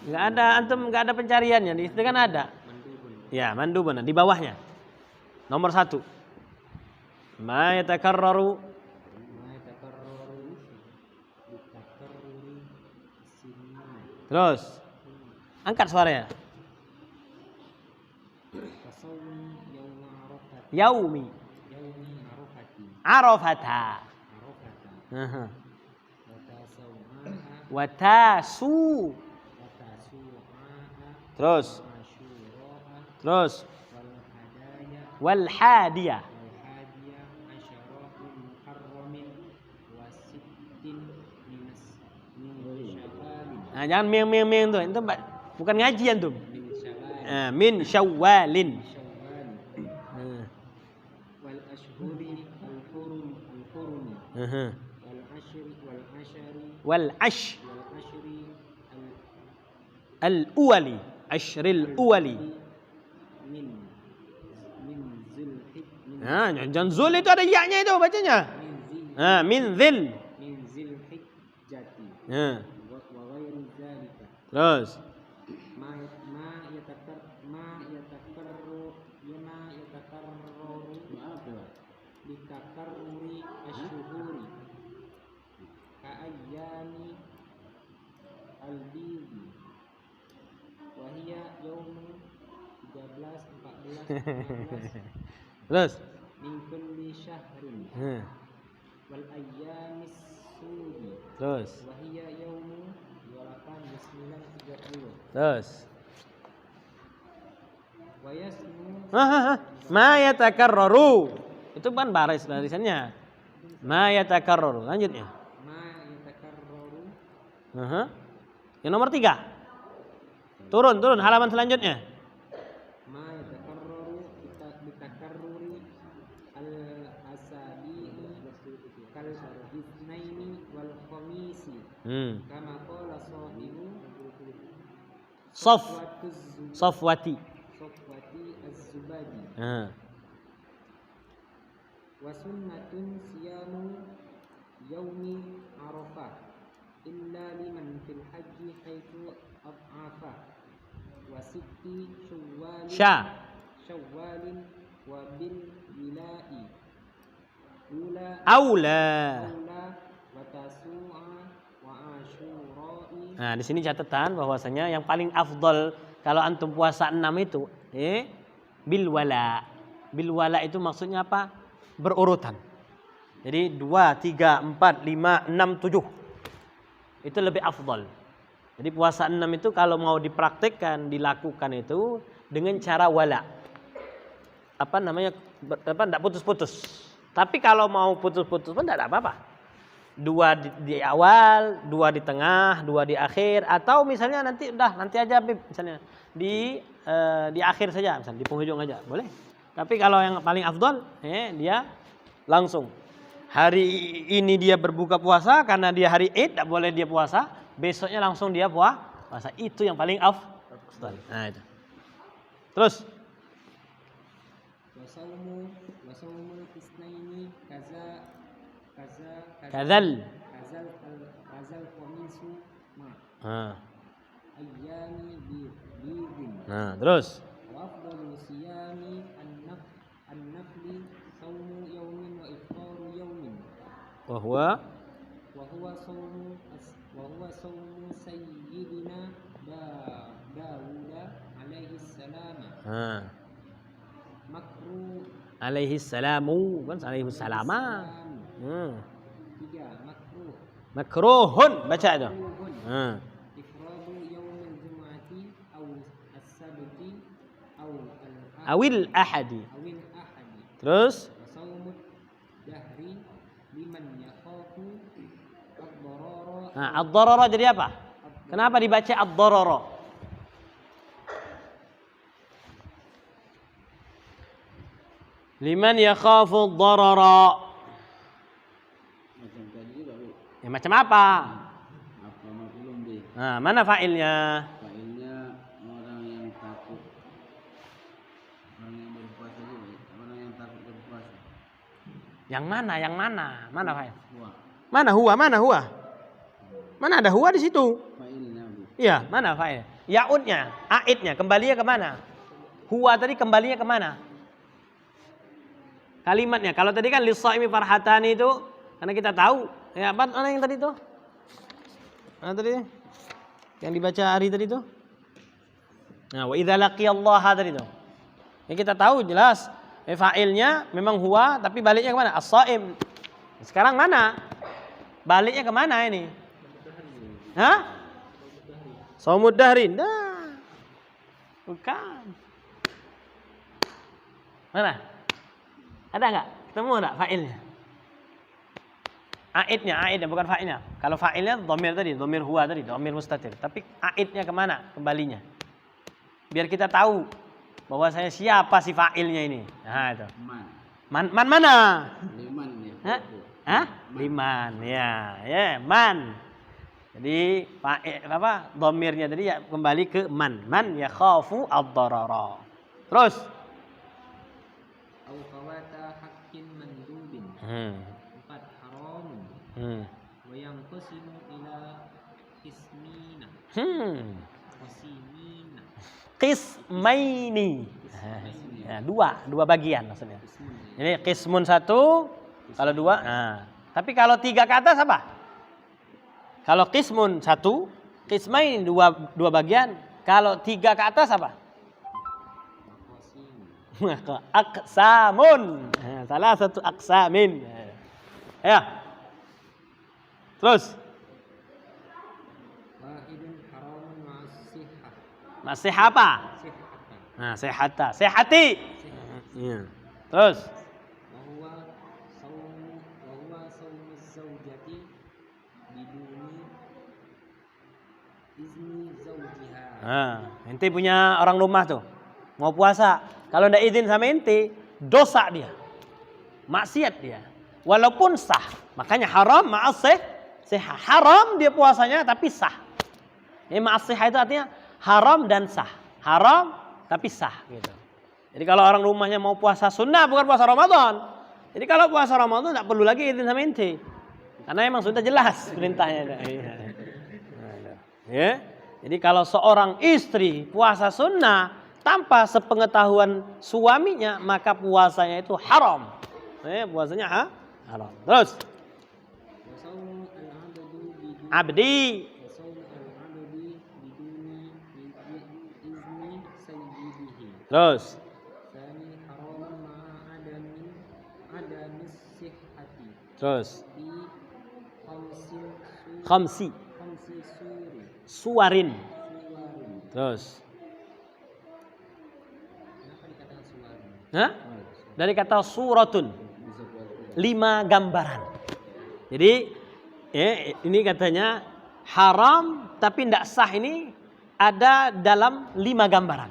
Enggak ada, antum enggak ada pencariannya. Di situ kan ada. Ya, mandubun di bawahnya. Nomor 1. Ma yatakarraru. Terus. Angkat suaranya. Yaumi Arafata. Watasu. Terus. Wal hadiyah. Nah, jangan ming tuh. Itu bukan ngajian tuh. Min syawalin. wal ashhuri al hurum wal ashri al uwali. Ashril uwali. min Jangan zul itu ada ya-nya itu bacanya. Min zil. hijjati wa ghairi dzalika. Terus. ma yatakarraru bitakarruri asyhuri ka ayyami al-bidhi wa hiya yaumun 13 14 15 Terus. min kulli syahrin wal ayyamis sudi. Terus. Wa hiya yaumu 28 29 30. Terus. Wa yasmu Ma yatakarraru. Itu kan barisannya. Ma yatakarraru. Lanjutnya. ma yatakarraru Yang nomor 3. Turun halaman selanjutnya. ma yatakarraru bitakarruri al-asabi'i kal ithnaini wal khamisi kama qala sahibu Safwati. az-zubadi. Wasunnatun siyamu yaumi arafah illa liman fil haji haitsu ad'afa wa sitti syawalin wa bil wila'i aula. wa tasu'a wa asyura'i. Nah, di sini catatan bahwasanya yang paling afdol kalau antum puasa 6 itu bil wala. Bil wala itu maksudnya apa? Berurutan. Jadi 2, 3, 4, 5, 6, 7. Itu lebih afdol. Jadi puasa 6 itu kalau mau dipraktikkan, dilakukan itu dengan cara wala. Enggak putus-putus. Tapi kalau mau putus-putus pun enggak ada apa-apa. 2 di awal, 2 di tengah, 2 di akhir, atau misalnya nanti aja misalnya di akhir saja, misalnya di penghujung aja, boleh. Tapi kalau yang paling afdol, dia langsung hari ini dia berbuka puasa karena dia hari Id, tidak boleh dia puasa, besoknya langsung dia puasa. Itu yang paling afdol. Nah itu. Terus wasaumul isnaini kadzal qamisu ma ayyami bidin. Nah, terus Wa afdalu siyami an-nafli saumu yaumin wa iftaru yaumin. wa huwa saumu sayyidina Dawud alaihi salam. Makruh alaihi salamu kan alaihi salama. 3 makruh Makruhun baca itu. ifradu yaumil jumu'ati aw as-sabti aw Awil ahadi. awil ahadi. Terus Saumud dahri liman yakhafu ad-darara. nah, ad-darara jadi apa? Kenapa dibaca ad-darara? Liman yakhafu ad-darara. Macam tadi juga, Bu. Ya, macam apa? Apa maklum deh. Nah, mana fa'ilnya? Failnya orang yang takut. Orang yang berpuasa juga. Orang yang takut berpuasa. Yang mana? Yang mana? Mana fa'il? Wah, Mana huwa? Mana huwa? Mana ada huwa di situ? failnya, Bu. Iya, mana fa'il? Ya'udnya, aidnya, kembalinya ke mana? Huwa tadi kembalinya ke mana? Kalimatnya. Kalau tadi kan lis-shaimi farhatani itu karena kita tahu. Ya, apa mana yang tadi itu? Mana tadi? Yang dibaca hari tadi itu? Nah, wa idza laqiyallaha tadi itu. Yang kita tahu jelas fa'ilnya memang huwa tapi baliknya ke mana? As-shaim. Sekarang mana? Baliknya ke mana ini? Hah? Shaumud dahrin. Nah. Bukan. Mana? Ada enggak? Ketemu enggak fa'ilnya? Aidnya bukan fa'ilnya. Kalau fa'ilnya dhamir tadi, dhamir huwa tadi, dhamir mustatir. Tapi aidnya kemana? Kembalinya. Biar kita tahu bahwa saya siapa si fa'ilnya ini. Nah itu. Man mana? Liman ya. Hah? Hah? Liman. Ya, man. Jadi dhamirnya tadi ya kembali ke man. Man yakhafu ad-darara. Terus Aw fawata haqqin mandubin. 4 haramun. Wa yanqasimu ila qismina. Qismaini. Ya, dua bagian maksudnya. Ini qismun 1, kalau 2. Nah, tapi kalau 3 ke atas apa? Kalau qismun 1, qismain 2 bagian. Kalau 3 ke atas apa? Aqsamun. Salah satu aqsamin. Ya. Terus Wahidun haramun ma'as-sihhah. masih apa? Sihhatan. Nah, sehati. Iya. Terus Wa huwa saumu zaujati biduni izni zaujiha. nah, ente punya orang rumah tuh mau puasa, kalau ndak izin sama ente, dosa dia. Maksiat dia. Walaupun sah. Makanya haram ma'as-sihhah. Haram dia puasanya tapi sah. Ini ma'as-sihhah itu artinya haram dan sah. Haram tapi sah gitu. Jadi kalau orang rumahnya mau puasa sunnah bukan puasa Ramadan. Jadi kalau puasa Ramadan tidak perlu lagi izin sama ente. Karena emang sudah jelas perintahnya. Ya. Jadi kalau seorang istri puasa sunnah tanpa sepengetahuan suaminya, maka puasanya itu haram. Puasanya haram. Terus. Wasaumu al-'abdu biduni Abdi. wasaumu al-'abdi biduni izni sayyidihi. Terus. Tsani haramun ma'a adamis sihhati. Terus. Fi Khamsi. khamsi Suwarin. suwarin. Terus. Kenapa dikatakan suwarin? Hah? Dari kata suratun. 5 gambaran. Jadi ini katanya haram tapi tidak sah ini ada dalam 5 gambaran.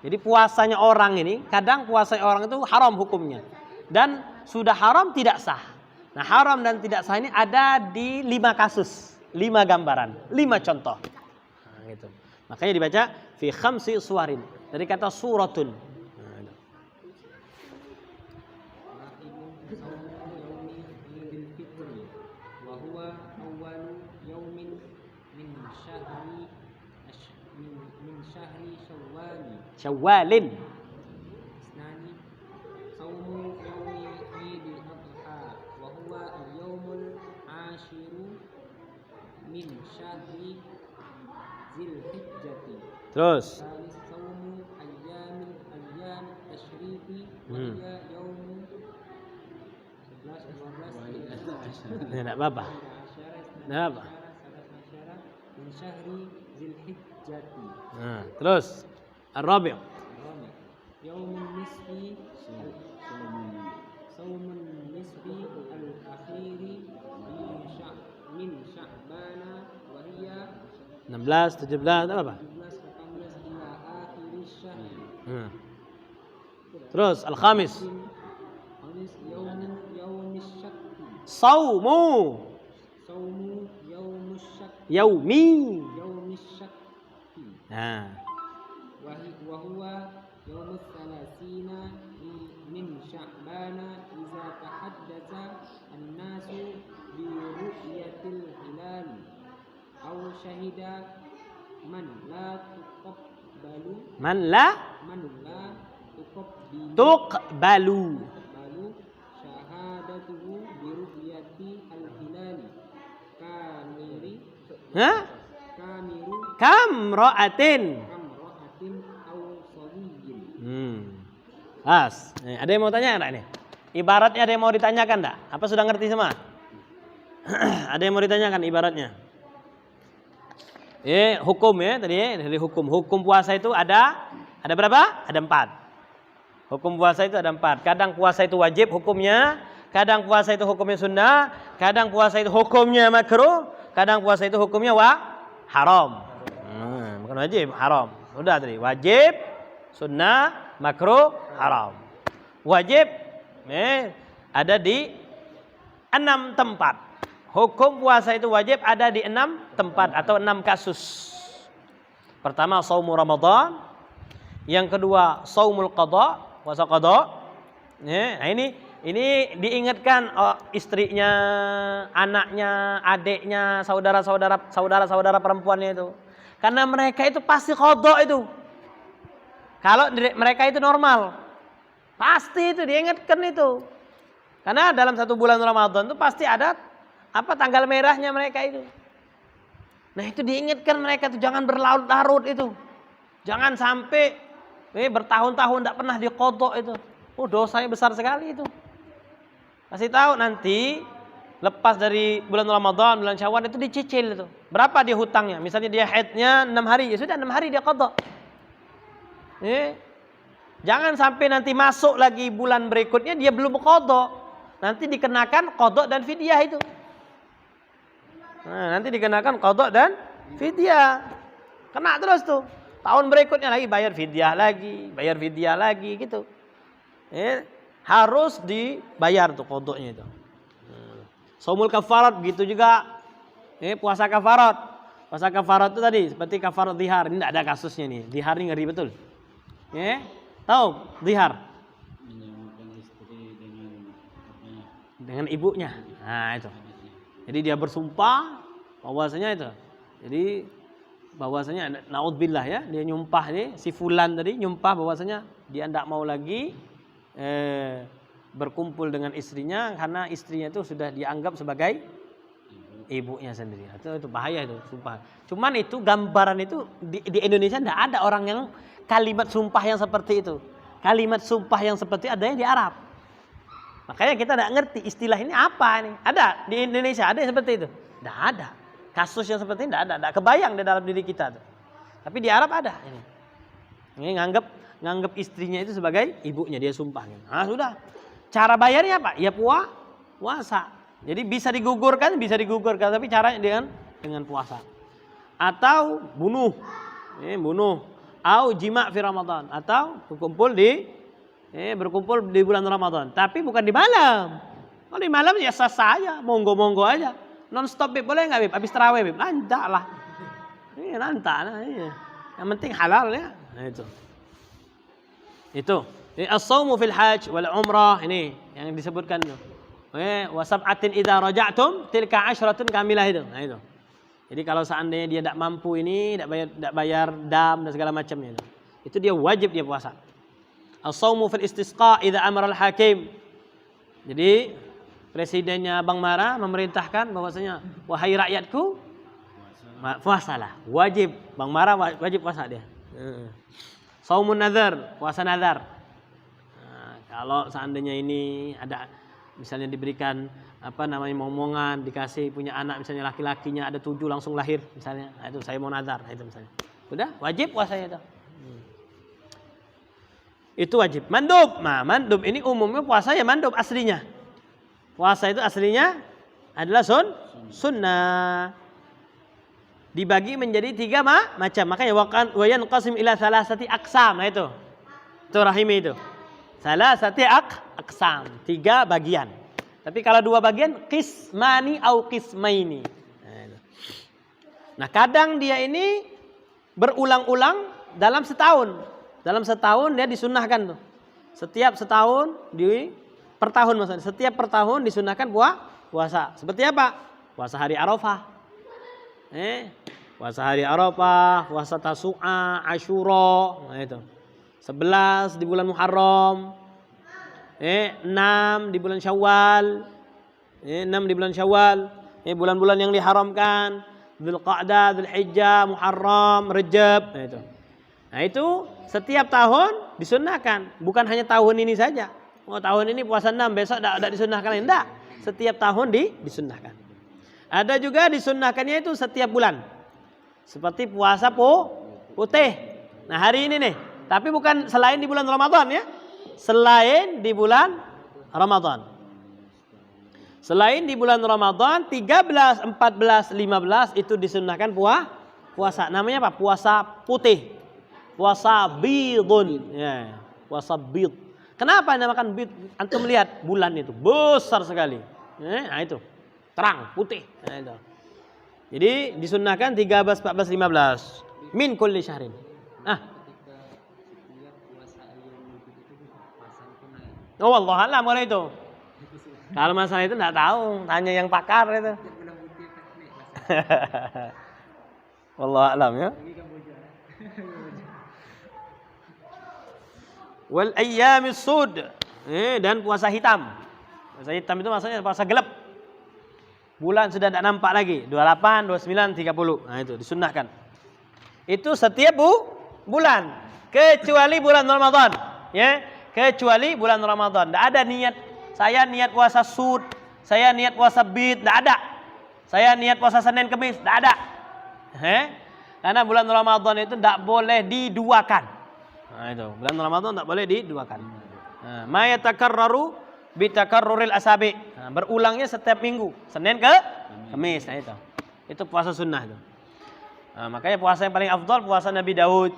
Jadi puasanya orang ini, kadang puasanya orang itu haram hukumnya. Dan sudah haram tidak sah. Nah, haram dan tidak sah ini ada di 5 kasus, 5 gambaran, 5 contoh. Nah, gitu. Makanya dibaca fi khamsi suwarin dari kata suratun. Syawalin. Isnani saumu yaumi idil adha wa huwa al-yaumul ashiru min syahri Dzulhijjati. Terus. Salis saumu ayyam tasyriqi wa hiya yaumu 11 Tidak apa-apa. Tidak apa. min syahri Dzulhijjati. Nah, terus. Ar-Rabi'. Yaumun nisfi saumun nisfi al-akhiri min sya'bana wa hiya 16, 17, apa? 17 18 ila akhir syahr. Terus al-Khamis. Khamis yaumus syakki. Saumu Saumu yaumus syakki. yaumi. Yaumus syakki. Nah, Wa huwa yaumus salasina min sya'bana iza tahaddatsa an-nasu bi ru'yatil hilal aw syahida man la tuqabbalu tuqbalu. syahadatuhu bi ru'yati al-hilal kamiri Kamra'atin. kamra'atin aw sawiyyin. Ada yang mau tanya enggak nih? Ibaratnya ada yang mau ditanyakan enggak? Apa sudah ngerti semua? Ada yang mau ditanyakan ibaratnya? Hukum ya tadi dari hukum. Hukum puasa itu ada berapa? Ada 4. Hukum puasa itu ada 4. Kadang puasa itu wajib hukumnya, kadang puasa itu hukumnya sunnah, kadang puasa itu hukumnya makruh, kadang puasa itu hukumnya haram. Bukan wajib, haram. Udah tadi, wajib, sunnah, makruh, haram. Wajib ada di 6 tempat. Hukum puasa itu wajib ada di 6 tempat atau 6 kasus. Pertama, saumu Ramadan. Yang kedua, saumul qada, puasa qada. Nah, ini diingatkan istrinya, anaknya, adiknya, saudara-saudara perempuannya itu. Karena mereka itu pasti qada itu. Kalau mereka itu normal, pasti itu diingatkan itu. Karena dalam 1 bulan Ramadan itu pasti ada tanggal merahnya mereka itu. Nah, itu diingatkan mereka itu jangan berlarut-larut itu. Jangan sampai bertahun-tahun tidak pernah diqadha itu. Dosanya besar sekali itu. Kasih tahu nanti lepas dari bulan Ramadan, bulan Syawal itu dicicil itu. Berapa dia hutangnya? Misalnya dia haidnya 6 hari, ya sudah 6 hari dia qadha. Jangan sampai nanti masuk lagi bulan berikutnya dia belum qadha. Nanti dikenakan qadha dan fidyah itu. Nah, nanti dikenakan qadha dan fidyah. Kena terus tuh. Tahun berikutnya lagi bayar fidyah lagi gitu. Harus dibayar tuh qadhanya itu. Shaumul kafarat begitu juga. Puasa kafarat. Puasa kafarat itu tadi seperti kafarat dzihar. Ini tidak ada kasusnya nih. Dzihar ini ngeri betul. Tahu dzihar? Menyamakan istri dengan dengan ibunya. Nah itu. Jadi dia bersumpah bahwasanya itu. Jadi bahwasanya naudzubillah ya, dia nyumpah nih si fulan tadi nyumpah bahwasanya dia tidak mau lagi berkumpul dengan istrinya karena istrinya itu sudah dianggap sebagai ibunya sendiri. Itu bahaya itu sumpah. Cuman itu gambaran itu di Indonesia tidak ada orang yang kalimat sumpah yang seperti itu. Kalimat sumpah yang seperti adanya di Arab. Makanya kita tidak ngerti istilah ini apa ini. Ada di Indonesia ada yang seperti itu? Tidak ada. Kasus yang seperti ini tidak ada. Tidak kebayang di dalam diri kita tuh. Tapi di Arab ada ini. Ini nganggap istrinya itu sebagai ibunya, dia sumpah. Nah sudah. Cara bayarnya apa? Ya puasa. Jadi bisa digugurkan, tapi caranya dengan puasa. Atau bunuh. Atau jima' fi Ramadan. Atau berkumpul di bulan Ramadan. Tapi bukan di malam. Kalau di malam ya sah saja, monggo aja. Non stop Bib, boleh nggak Bib? Habis tarawih Bib? Nanti lah. Ini nanti lah. Yang penting halal ya. Nah, itu. As-shaumu fil hajj wal umrah ini yang disebutkan itu. Wa sab'atin idza raja'tum tilka 'ashratun kamilah itu. Nah itu. Jadi kalau seandainya dia tidak mampu ini, tidak bayar dam dan segala macamnya itu dia wajib dia puasa. As-shaumu fil istisqa idza amara al-hakim. Jadi presidennya Bang Mara memerintahkan bahwasanya wahai rakyatku puasalah, wajib. Bang Mara wajib puasa dia. Shaumun nazar, puasa nazar. Kalau seandainya ini ada misalnya diberikan momongan, dikasih punya anak misalnya laki-lakinya ada 7 langsung lahir misalnya, nah, itu saya mau nazar, nah, itu misalnya. Udah wajib puasanya itu. Itu wajib. Mandub. Nah, mandub ini umumnya puasa ya mandub aslinya. Puasa itu aslinya adalah sunnah. Dibagi menjadi 3 macam. Makanya wa yanqasim ila salasati aqsam. Nah itu. Itu rahimi itu. Salasati aqsam, 3 bagian. Tapi kalau 2 bagian qismani au qismaini. Nah, kadang dia ini berulang-ulang dalam setahun. Dalam setahun dia disunnahkan tuh. Setiap setahun per tahun maksudnya. Setiap per tahun disunnahkan puasa. Seperti apa? Puasa hari Arafah. Puasa hari Arafah, puasa Tasu'a, Asyura, nah itu. 11 di bulan Muharram, 6 di bulan Syawal, 6 di bulan Syawal, bulan-bulan yang diharamkan, Dzulqa'dah, Dzulhijjah, Muharram, Rajab, nah itu setiap tahun disunnahkan, bukan hanya tahun ini saja. Oh tahun ini puasa 6, besok tidak disunnahkan, enggak. Setiap tahun disunnahkan. Ada juga disunnahkannya itu setiap bulan, seperti puasa putih. Nah hari ini nih. Tapi bukan selain di bulan Ramadan ya. Selain di bulan Ramadan. Selain di bulan Ramadan 13, 14, 15 itu disunnahkan puasa. Namanya apa? Puasa putih. Puasa bidun. Ya, puasa bid. Kenapa dinamakan bid? Antum lihat bulan itu besar sekali. Nah itu. Terang, putih. Nah, itu. Jadi disunnahkan 13, 14, 15. Min kulli syahrin. Oh Allah alam kalau itu. Kalau masalah itu enggak tahu, tanya yang pakar itu. Wallahu alam ya. Wal ayyamis sud. Dan puasa hitam. Puasa hitam itu maksudnya puasa gelap. Bulan sudah tidak nampak lagi. 28, 29, 30. Nah itu disunnahkan. Itu setiap bulan kecuali bulan Ramadan, ya. Kecuali bulan Ramadan. Tidak ada niat, saya niat puasa sud, saya niat puasa bid, tidak ada. Saya niat puasa Senin Kemis, tidak ada. Karena bulan Ramadan itu tidak boleh diduakan. Nah itu, bulan Ramadan tidak boleh diduakan. Ma yatakarraru bitakarruril asabi. Nah, berulangnya setiap minggu, Senin ke Kemis. Nah itu. Itu puasa sunnah itu. Nah, makanya puasa yang paling afdal puasa Nabi Daud.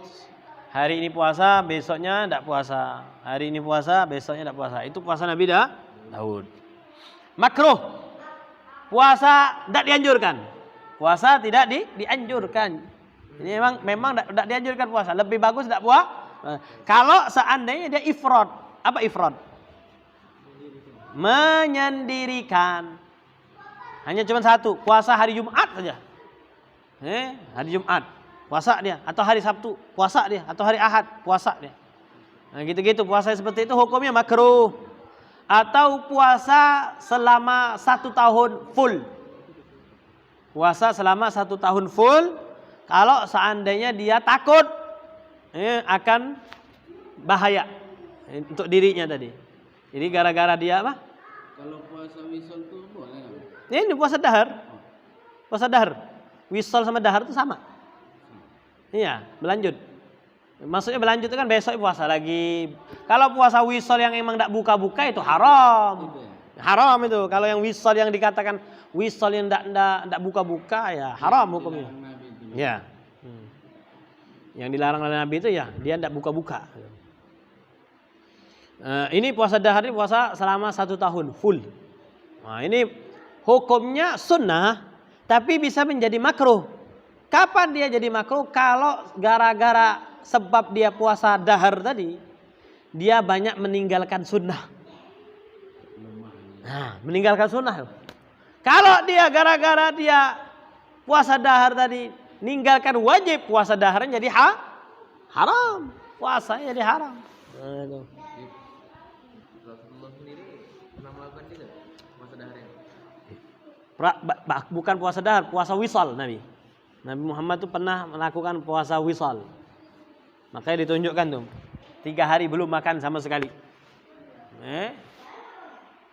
Hari ini puasa, besoknya tidak puasa. Hari ini puasa, besoknya tidak puasa. Itu puasa Nabi Daud. Makruh. Puasa tidak dianjurkan. Puasa tidak dianjurkan. Ini memang tidak dianjurkan puasa. Lebih bagus tidak puasa. Kalau seandainya dia ifrad. Apa ifrad? menyendirikan. Hanya cuma satu, puasa hari Jumat saja. Hari Jumat puasa dia, atau hari Sabtu puasa dia, atau hari Ahad puasa dia. Nah, gitu-gitu puasa seperti itu hukumnya makruh. Atau puasa selama 1 tahun full. Puasa selama 1 tahun full kalau seandainya dia takut akan bahaya untuk dirinya tadi. Jadi gara-gara dia apa? Kalau puasa wisol tuh boleh nggak? Ini puasa dahar. Puasa dahar. Wisol sama dahar itu sama. Iya, berlanjut. Maksudnya berlanjut itu kan besok puasa lagi. Kalau puasa wisol yang emang tidak buka-buka itu haram. Haram itu. Kalau yang wisol yang dikatakan wisol yang tidak buka-buka ya haram hukumnya. Ya. Yang dilarang oleh Nabi itu ya dia tidak buka-buka. Ini puasa dahar ini puasa selama 1 tahun full. Nah, ini hukumnya sunnah tapi bisa menjadi makruh. Kapan dia jadi makruh? Kalau gara-gara sebab dia puasa dahar tadi dia banyak meninggalkan sunnah. Nah, meninggalkan sunnah. Kalau dia gara-gara dia puasa dahar tadi meninggalkan wajib, puasa daharnya jadi haram. Puasanya jadi haram. Nah, itu. Rasulullah sendiri pernah melakukan itu puasa daharnya. Bukan puasa dahar, puasa wisal Nabi. Nabi Muhammad itu pernah melakukan puasa wisal. Makanya ditunjukkan tuh 3 hari belum makan sama sekali.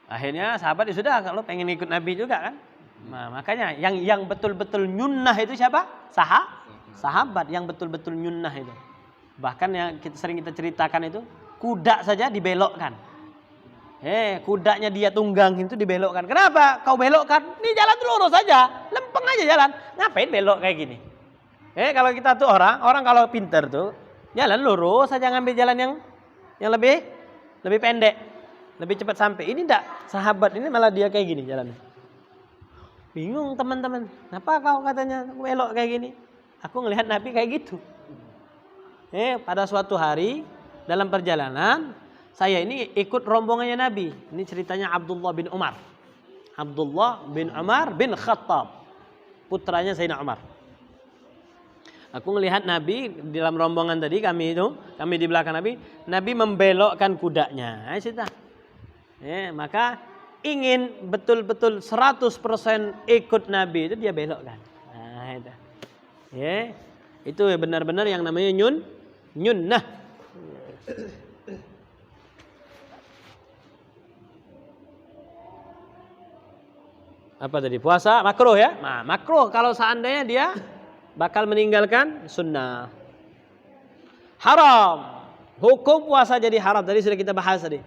Akhirnya sahabat ya sudah kalau pengen ikut Nabi juga kan. Nah, makanya yang betul-betul nyunnah itu siapa? Sahabat yang betul-betul nyunnah itu. Bahkan yang sering kita ceritakan itu kuda saja dibelokkan. Kudanya dia tunggang itu dibelokkan. Kenapa? Kau belokkan? Ini jalan lurus saja, lempeng aja jalan. Ngapain belok kayak gini? Kalau kita tuh orang kalau pintar tuh jalan lurus saja, ngambil jalan yang lebih pendek, lebih cepat sampai. Ini enggak, sahabat ini malah dia kayak gini jalannya. Bingung teman-teman. Kenapa kau katanya belok kayak gini? Aku ngelihat Nabi kayak gitu. Pada suatu hari dalam perjalanan saya ini ikut rombongannya Nabi. Ini ceritanya Abdullah bin Umar. Abdullah bin Umar bin Khattab. Putranya Sayyidina Umar. Aku melihat Nabi di dalam rombongan tadi kami di belakang Nabi. Nabi membelokkan kudanya. Maka ingin betul-betul 100% ikut Nabi itu dia belokkan. Nah, itu. Itu benar-benar yang namanya nyunnah. Apa tadi? Puasa makruh ya? Nah, makruh kalau seandainya dia bakal meninggalkan sunnah. Haram. Hukum puasa jadi haram. Tadi sudah kita bahas tadi.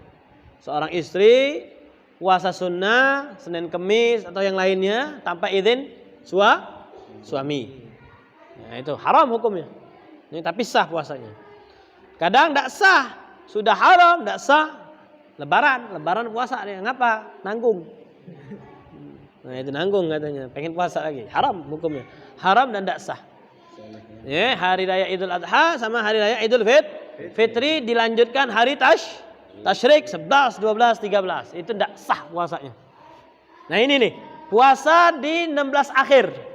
Seorang istri puasa sunnah Senin Kemis atau yang lainnya tanpa izin suami. Nah, itu haram hukumnya. Ini tapi sah puasanya. Kadang tidak sah. Sudah haram, tidak sah. Lebaran puasa dia. Ngapa? Nanggung. Nah, itu nanggung katanya. Pengen puasa lagi. Haram hukumnya. Haram dan tidak sah. Hari raya Idul Adha sama hari raya Idul Fitri dilanjutkan hari Tasyrik 11, 12, 13. Itu tidak sah puasanya. Nah, ini nih. Puasa di 16 akhir.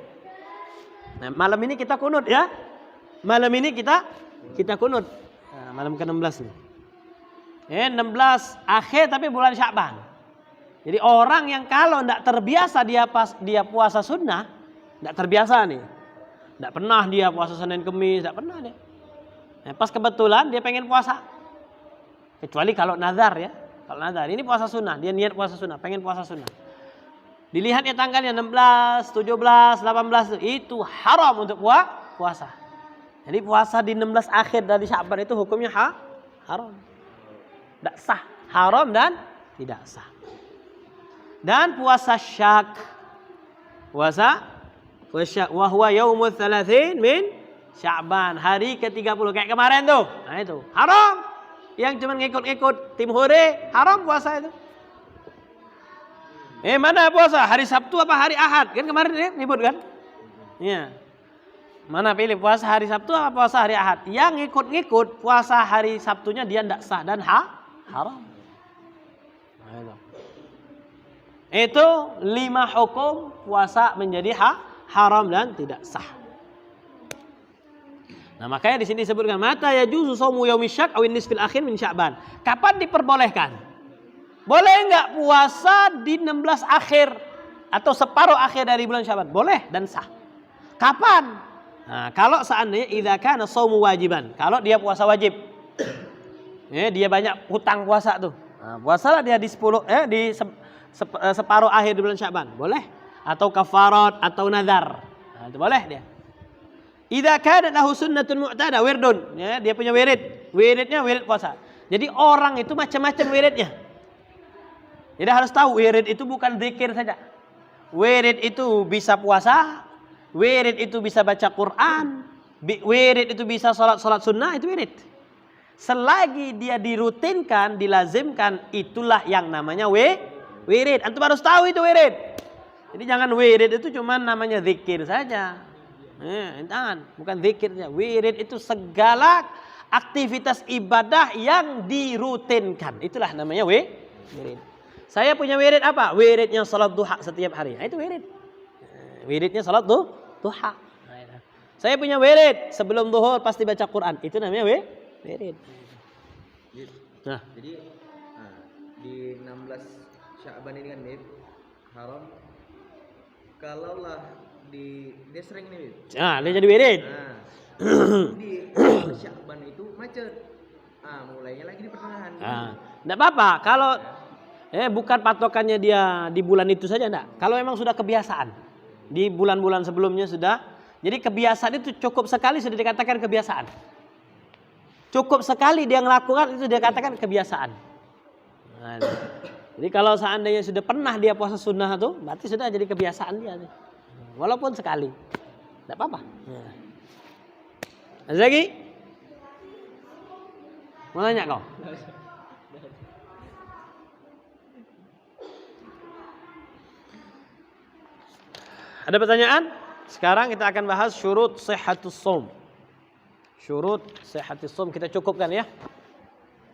Nah, malam ini kita kunut ya. Malam ini kita kunut. Nah, malam ke-16 nih. 16 akhir tapi bulan Sya'ban. Jadi orang yang kalau tidak terbiasa dia puasa sunnah, tidak terbiasa nih. Tidak pernah dia puasa Senin Kemis, tidak pernah dia. Nah, pas kebetulan dia pengen puasa. Kecuali kalau nazar ya. Kalau nazar, ini puasa sunnah, dia niat puasa sunnah, pengen puasa sunnah. Dilihatnya tanggalnya 16, 17, 18 itu haram untuk puasa. Jadi puasa di 16 akhir dari Sya'ban itu hukumnya haram. Tidak sah, haram dan tidak sah. Dan puasa syak. Puasa wa huwa yaumul 30 min Sya'ban, hari ke-30 kayak kemarin tuh. Nah, itu haram. Yang cuma ngikut-ngikut tim hore, haram puasa itu. Mana puasa? Hari Sabtu apa hari Ahad? Kan kemarin dia nyebut kan? Iya. Mana pilih puasa hari Sabtu apa puasa hari Ahad? Yang ngikut-ngikut puasa hari Sabtunya dia tidak sah dan haram. Nah, itu. Itu 5 hukum puasa menjadi haram dan tidak sah. Nah, makanya di sini disebutkan mata yajuzu shaumu yaumil syak awin nisfil akhir min Sya'ban. Kapan diperbolehkan? Boleh enggak puasa di 16 akhir atau separuh akhir dari bulan Sya'ban? Boleh dan sah. Kapan? Nah, kalau seandainya idza kana shaumu wajiban, kalau dia puasa wajib. Dia banyak hutang puasa tuh. Nah, puasalah dia di separuh akhir di bulan Sya'ban. Boleh. Atau kafarat atau nazar. Nah, itu boleh dia. Idza kana lahu sunnatun mu'tada wirdun, dia punya wirid. Wiridnya wirid puasa. Jadi orang itu macam-macam wiridnya. Jadi harus tahu wirid itu bukan zikir saja. Wirid itu bisa puasa, wirid itu bisa baca Quran, wirid itu bisa salat sunnah, itu wirid. Selagi dia dirutinkan, dilazimkan, itulah yang namanya wirid. Antum harus tahu itu wirid. Jadi jangan wirid itu cuma namanya zikir saja. Jangan, bukan zikir saja. Wirid itu segala aktivitas ibadah yang dirutinkan. Itulah namanya wirid. Saya punya wirid apa? Wiridnya salat duha setiap hari. Nah, itu wirid. Wiridnya salat duha. Saya punya wirid sebelum zuhur pasti baca Quran. Itu namanya wirid. Nah, Jadi di 16 Sya'ban ini kan Bib, haram. Kalaulah dia sering nih Bib. dia jadi wirid. Di Sya'ban itu macet. Mulainya lagi di pertengahan. Enggak apa-apa kalau bukan patokannya dia di bulan itu saja, enggak. Kalau memang sudah kebiasaan di bulan-bulan sebelumnya sudah, jadi kebiasaan itu cukup sekali sudah dikatakan kebiasaan. Cukup sekali dia melakukan itu dia katakan kebiasaan. Nah, jadi kalau seandainya sudah pernah dia puasa sunnah itu, berarti sudah jadi kebiasaan dia. Walaupun sekali, enggak apa-apa. Ada lagi? Mau nanya kau? Ada pertanyaan? Sekarang kita akan bahas syurut sihhatus shaum. Syurut sihhatus shaum kita cukupkan ya.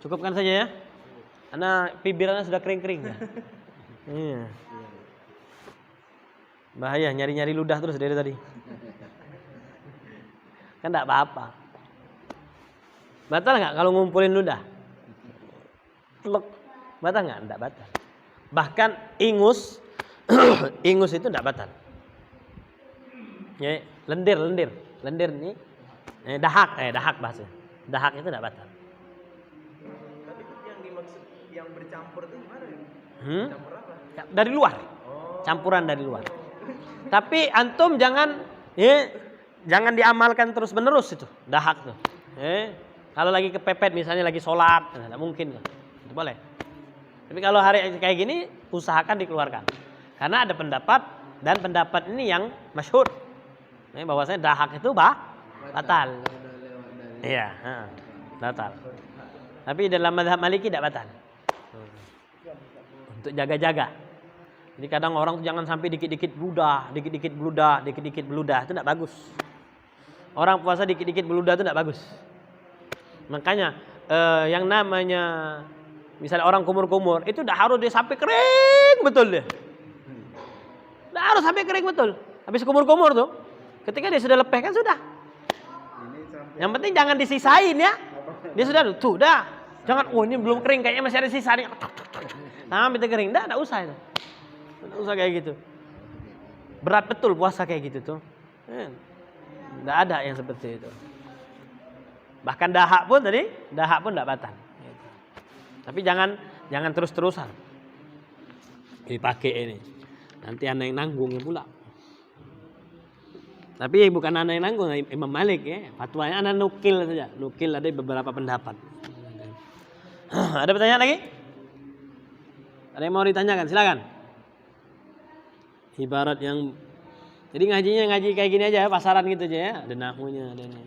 Cukupkan saja ya. Karena bibirnya sudah kering-kering ya. Iya. Bahaya nyari-nyari ludah terus dari tadi. Kan enggak apa-apa. Batal enggak kalau ngumpulin ludah? Batal enggak? Enggak batal. Bahkan ingus ingus itu enggak batal. Ya, lendir nih. Dahak bahasa. Dahak itu enggak batal. Tapi yang dimaksud yang bercampur itu gimana? Campur apa? Dari luar. Campuran dari luar. Tapi antum jangan diamalkan terus-menerus itu, dahak tuh. Kalau lagi kepepet misalnya lagi sholat, enggak mungkin. Itu boleh. Tapi kalau hari kayak gini usahakan dikeluarkan. Karena ada pendapat dan pendapat ini yang masyhur. Bahwasanya dahak itu batal. Iya, batal. Tapi dalam mazhab Maliki tidak batal. Untuk jaga-jaga. Jadi kadang orang tuh jangan sampai dikit-dikit bludah, dikit-dikit bludah, itu tidak bagus. Orang puasa dikit-dikit bludah itu tidak bagus. Makanya yang namanya misalnya orang kumur-kumur itu tidak harus dia sampai kering betul deh. Tidak harus sampai kering betul. Habis kumur-kumur tuh, ketika dia sudah lepeh kan sudah. Yang penting jangan disisain ya. Dia sudah tuh dah. Jangan ini belum kering kayaknya masih ada sisa nih. Sampai kering, tidak usah itu. Tidak usah kayak gitu. Berat betul puasa kayak gitu tuh. Tidak ada yang seperti itu. Bahkan dahak pun tidak batal. Tapi jangan terus-terusan dipakai ini. Nanti anda yang nanggungnya pula. Tapi bukan anda yang nanggung, Imam Malik ya. Fatwanya anda nukil saja. Nukil ada beberapa pendapat. Ada pertanyaan lagi? Ada yang mau ditanyakan? Silakan. Ibarat yang jadi ngaji kayak gini aja ya, pasaran gitu aja ya. Ada nahwunya, ada ini.